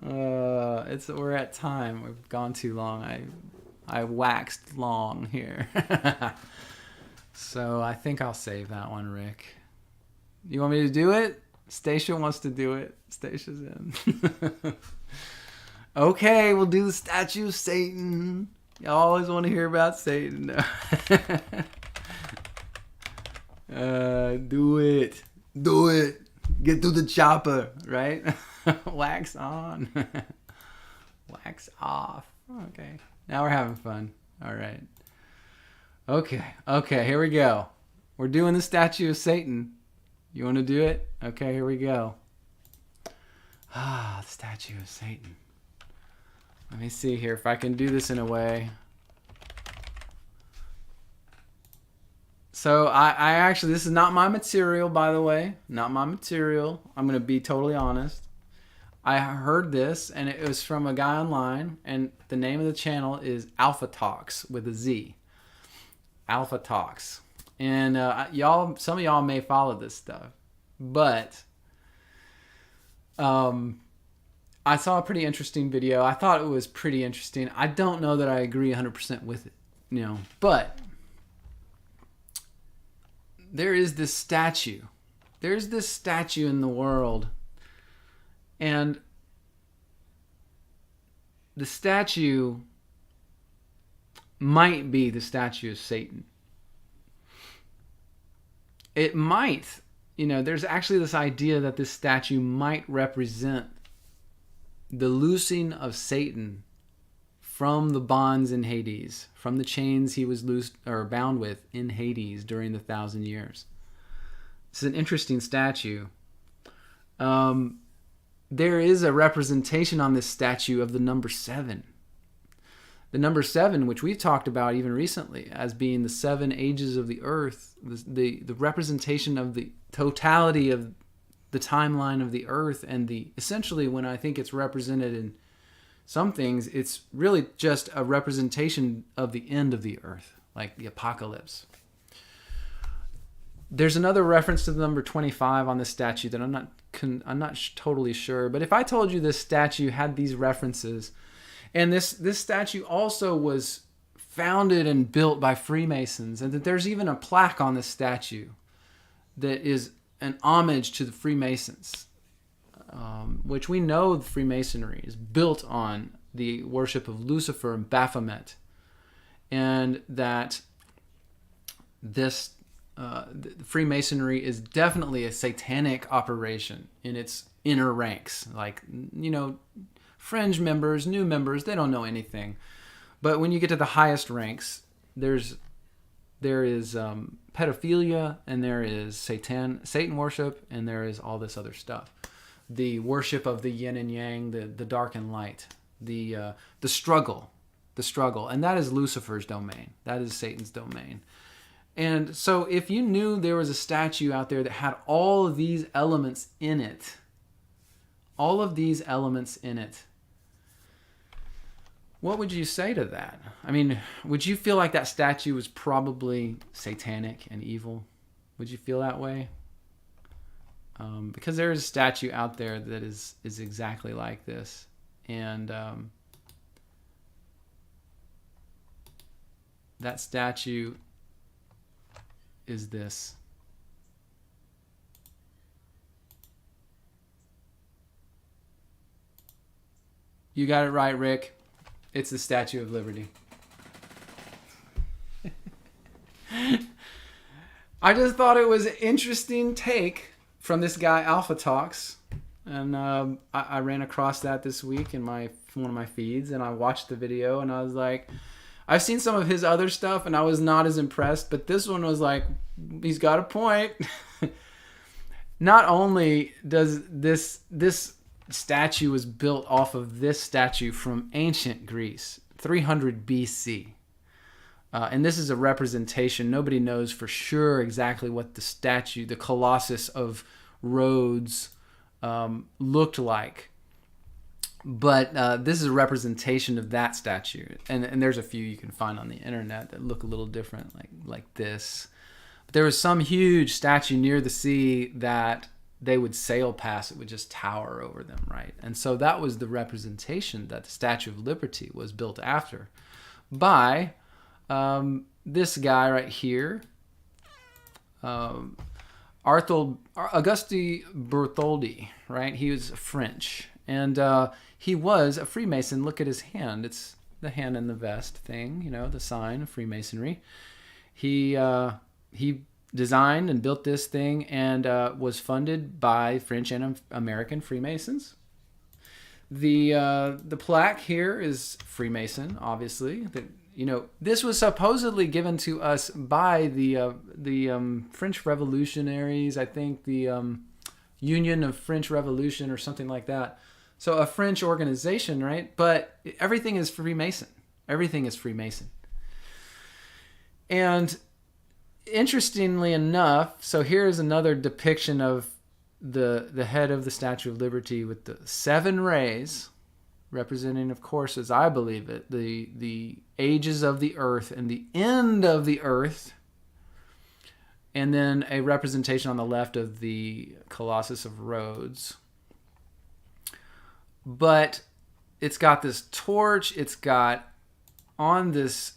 We're at time. We've gone too long. I waxed long here. So I think I'll save that one, Rick. You want me to do it? Stacia wants to do it. Stacia's in. Okay, we'll do the statue of Satan. You always want to hear about Satan. Do it. Do it. Get to the chopper, right? Wax on. Wax off. Okay. Now we're having fun. All right. Okay, here we go. We're doing the statue of Satan. You want to do it? Okay, here we go. The statue of Satan. Let me see here if I can do this in a way. So I actually, this is not my material, by the way. Not my material. I'm going to be totally honest. I heard this, and it was from a guy online, and the name of the channel is Alpha Talks with a Z. Alpha Talks. And some of y'all may follow this stuff. But I saw a pretty interesting video. I thought it was pretty interesting. I don't know that I agree 100% with it, but there is this statue. There's this statue in the world. And the statue might be the statue of Satan. It might, there's actually this idea that this statue might represent the loosing of Satan from the bonds in Hades, from the chains he was loosed or bound with in Hades during the 1,000 years. It's an interesting statue. There is a representation on this statue of the number 7. The number 7, which we've talked about even recently as being the 7 ages of the earth, the representation of the totality of the timeline of the earth, and essentially when I think it's represented in some things, it's really just a representation of the end of the earth, like the apocalypse. There's another reference to the number 25 on this statue that I'm not totally sure. But if I told you this statue had these references, and this statue also was founded and built by Freemasons, and that there's even a plaque on this statue that is an homage to the Freemasons, which we know the Freemasonry is built on the worship of Lucifer and Baphomet, and that this Freemasonry is definitely a satanic operation in its inner ranks. Like, fringe members, new members, they don't know anything. But when you get to the highest ranks, there is pedophilia, and there is Satan worship, and there is all this other stuff. The worship of the yin and yang, the dark and light, the struggle, and that is Lucifer's domain. That is Satan's domain. And so if you knew there was a statue out there that had all of these elements in it, what would you say to that? I mean, would you feel like that statue was probably satanic and evil? Would you feel that way? Because there is a statue out there that is exactly like this. And that statue is this. You got it right, Rick. It's the Statue of Liberty. I just thought it was an interesting take from this guy, Alpha Talks. And I ran across that this week in one of my feeds, and I watched the video, and I was like, I've seen some of his other stuff, and I was not as impressed, but this one was like, he's got a point. Not only does this statue was built off of this statue from ancient Greece, 300 BC. And this is a representation. Nobody knows for sure exactly what the statue, the Colossus of Rhodes, looked like. But this is a representation of that statue. And there's a few you can find on the internet that look a little different, like this. But there was some huge statue near the sea that they would sail past. It would just tower over them, right? And so that was the representation that the Statue of Liberty was built after by this guy right here, Auguste Bertholdi, right? He was French, and he was a Freemason. Look at his hand. It's the hand in the vest thing, the sign of Freemasonry. He designed and built this thing and was funded by French and American Freemasons. The plaque here is Freemason, obviously. This was supposedly given to us by the French revolutionaries. I think the Union of French Revolution or something like that. So a French organization, right? But everything is Freemason. Everything is Freemason. And interestingly enough, so here's another depiction of the head of the Statue of Liberty with the 7 rays, representing, of course, as I believe it, the ages of the earth and the end of the earth. And then a representation on the left of the Colossus of Rhodes. But it's got this torch. It's got on this,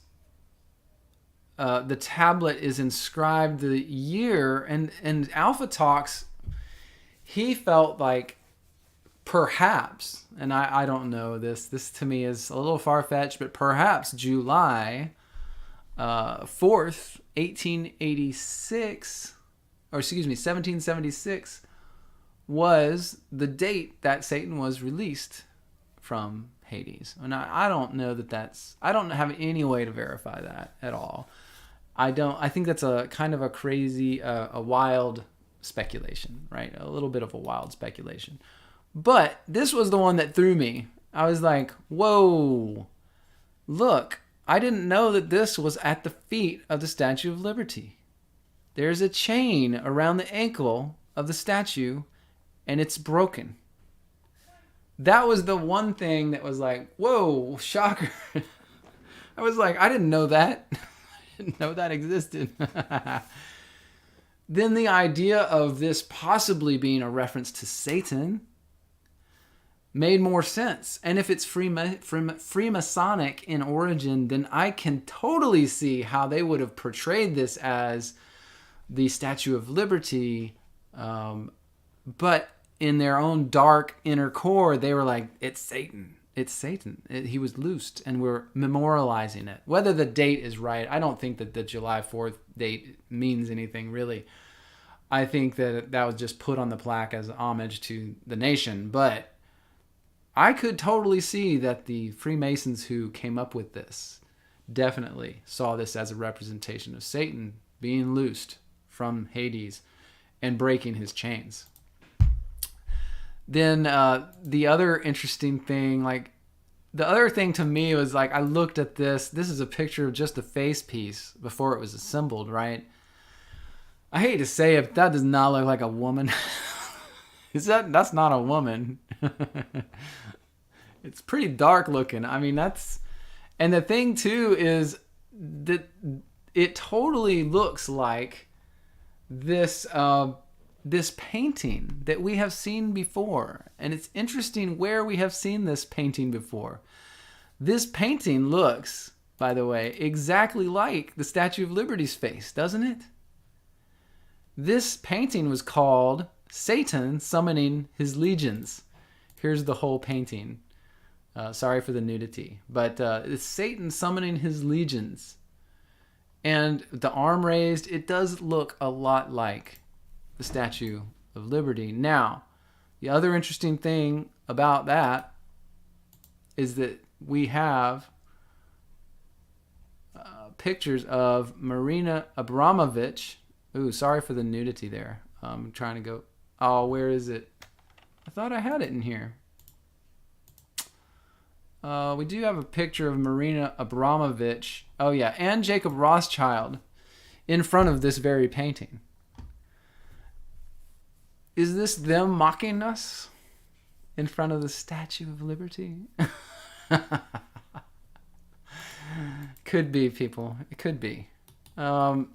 the tablet is inscribed the year. And Alpha talks, he felt like perhaps, and I don't know this to me is a little far-fetched, but perhaps July 4th, 1886, or excuse me, 1776 was the date that Satan was released from Hades. And I don't know I don't have any way to verify that at all. I think that's a kind of a crazy, a wild speculation, right? A little bit of a wild speculation. But this was the one that threw me. I was like, whoa, look, I didn't know that this was at the feet of the Statue of Liberty. There's a chain around the ankle of the statue, and it's broken. That was the one thing that was like, whoa, shocker. I was like, I didn't know that. I didn't know that existed. Then the idea of this possibly being a reference to Satan made more sense. And if it's Freemasonic in origin, then I can totally see how they would have portrayed this as the Statue of Liberty. But in their own dark inner core, they were like, it's Satan. It's Satan. He was loosed, and we're memorializing it. Whether the date is right, I don't think that the July 4th date means anything, really. I think that was just put on the plaque as homage to the nation. But I could totally see that the Freemasons who came up with this definitely saw this as a representation of Satan being loosed from Hades and breaking his chains. Then the other interesting thing, the other thing to me was I looked at this. This is a picture of just the face piece before it was assembled, right? I hate to say it, but that does not look like a woman. That's not a woman. It's pretty dark looking. I mean, and the thing too is that it totally looks like this painting that we have seen before. And it's interesting where we have seen this painting before. This painting looks, by the way, exactly like the Statue of Liberty's face, doesn't it? This painting was called Satan Summoning His Legions. Here's the whole painting. Sorry for the nudity. But it's Satan summoning his legions. And the arm raised, it does look a lot like the Statue of Liberty. Now, the other interesting thing about that is that we have pictures of Marina Abramovich. Ooh, sorry for the nudity there. I'm trying to go. Oh, where is it? I thought I had it in here. We do have a picture of Marina Abramovich. Oh, yeah. And Jacob Rothschild in front of this very painting. Is this them mocking us in front of the Statue of Liberty? Could be, people. It could be. Now,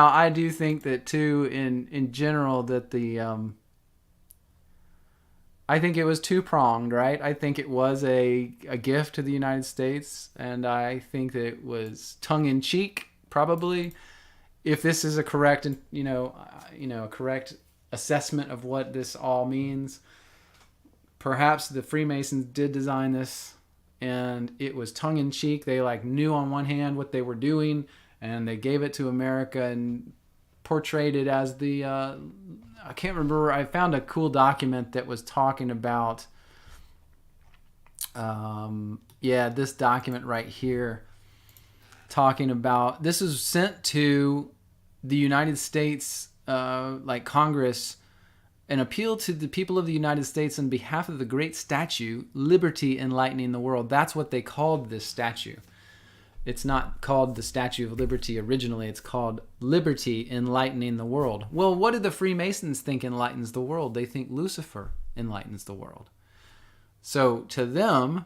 I do think that, too, in general, that I think it was two-pronged, right? I think it was a gift to the United States, and I think that it was tongue-in-cheek, probably. If this is a correct, correct assessment of what this all means, perhaps the Freemasons did design this, and it was tongue-in-cheek. They knew on one hand what they were doing, and they gave it to America, and portrayed it as the, I can't remember, I found a cool document that was talking about, this document right here, talking about, this is sent to the United States, Congress, an appeal to the people of the United States on behalf of the great statue, Liberty Enlightening the World. That's what they called this statue. It's not called the Statue of Liberty originally. It's called Liberty Enlightening the World. Well, what did the Freemasons think enlightens the world? They think Lucifer enlightens the world. So to them,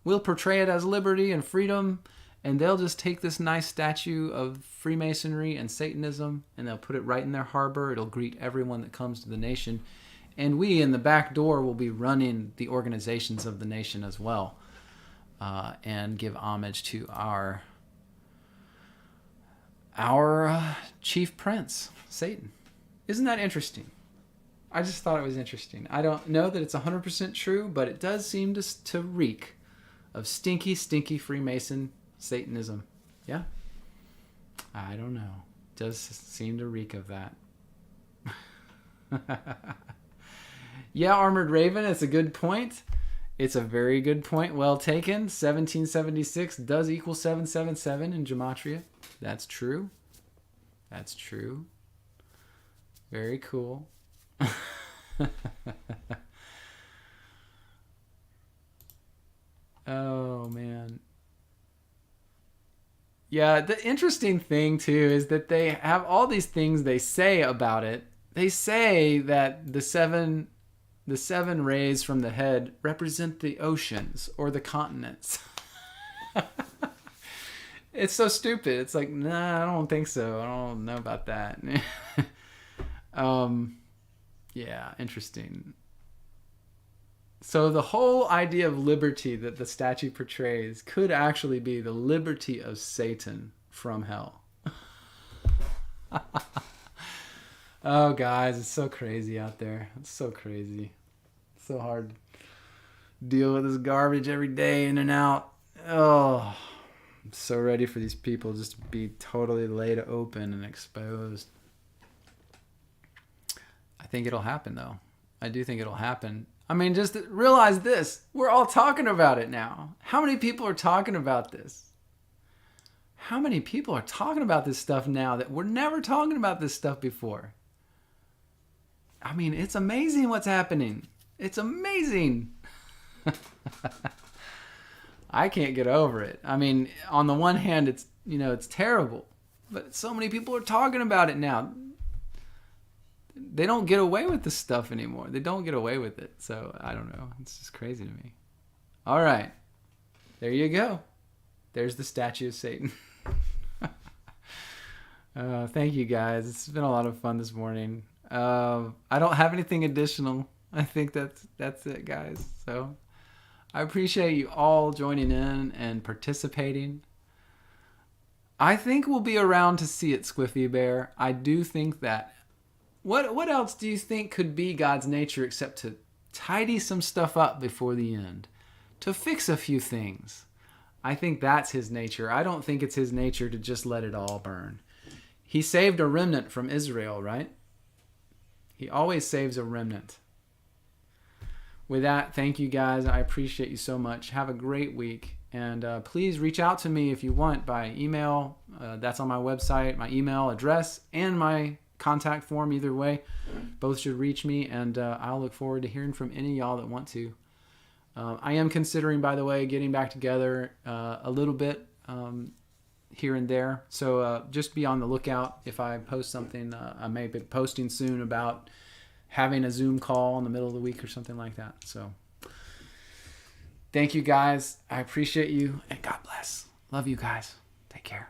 we'll portray it as liberty and freedom, and they'll just take this nice statue of Freemasonry and Satanism, and they'll put it right in their harbor. It'll greet everyone that comes to the nation. And we, in the back door, will be running the organizations of the nation as well, and give homage to our chief prince, Satan. Isn't that interesting? I just thought it was interesting. I don't know that it's 100% true, but it does seem to reek of stinky, stinky Freemason Satanism. Yeah? I don't know. It does seem to reek of that. Yeah, Armored Raven, it's a good point. It's a very good point. Well taken. 1776 does equal 777 in gematria. That's true. That's true. Very cool. Oh, man. Yeah, the interesting thing, too, is that they have all these things they say about it. They say that the seven rays from the head represent the oceans or the continents. It's so stupid. It's like, nah, I don't think so. I don't know about that. Yeah, interesting. So the whole idea of liberty that the statue portrays could actually be the liberty of Satan from hell. Oh, guys, it's so crazy out there. It's so crazy. It's so hard to deal with this garbage every day in and out. Oh, I'm so ready for these people just to be totally laid open and exposed. I think it'll happen, though. I do think it'll happen. I mean, just realize this. We're all talking about it now. How many people are talking about this? How many people are talking about this stuff now that were never talking about this stuff before? I mean, it's amazing what's happening. It's amazing. I can't get over it. I mean, on the one hand, it's terrible. But so many people are talking about it now. They don't get away with this stuff anymore. They don't get away with it. So, I don't know. It's just crazy to me. All right. There you go. There's the statue of Satan. Thank you, guys. It's been a lot of fun this morning. I don't have anything additional. I think that's it, guys. So, I appreciate you all joining in and participating. I think we'll be around to see it, Squiffy Bear. I do think that. What else do you think could be God's nature except to tidy some stuff up before the end? To fix a few things. I think that's his nature. I don't think it's his nature to just let it all burn. He saved a remnant from Israel, right? He always saves a remnant. With that, thank you guys. I appreciate you so much. Have a great week. And please reach out to me if you want by email. That's on my website, my email address, and my contact form. Either way, both should reach me, and I'll look forward to hearing from any of y'all that want to. I am considering, by the way, getting back together a little bit here and there. So just be on the lookout. If I post something, I may be posting soon about having a Zoom call in the middle of the week or something like that. So thank you, guys. I appreciate you, and God bless. Love you guys. Take care.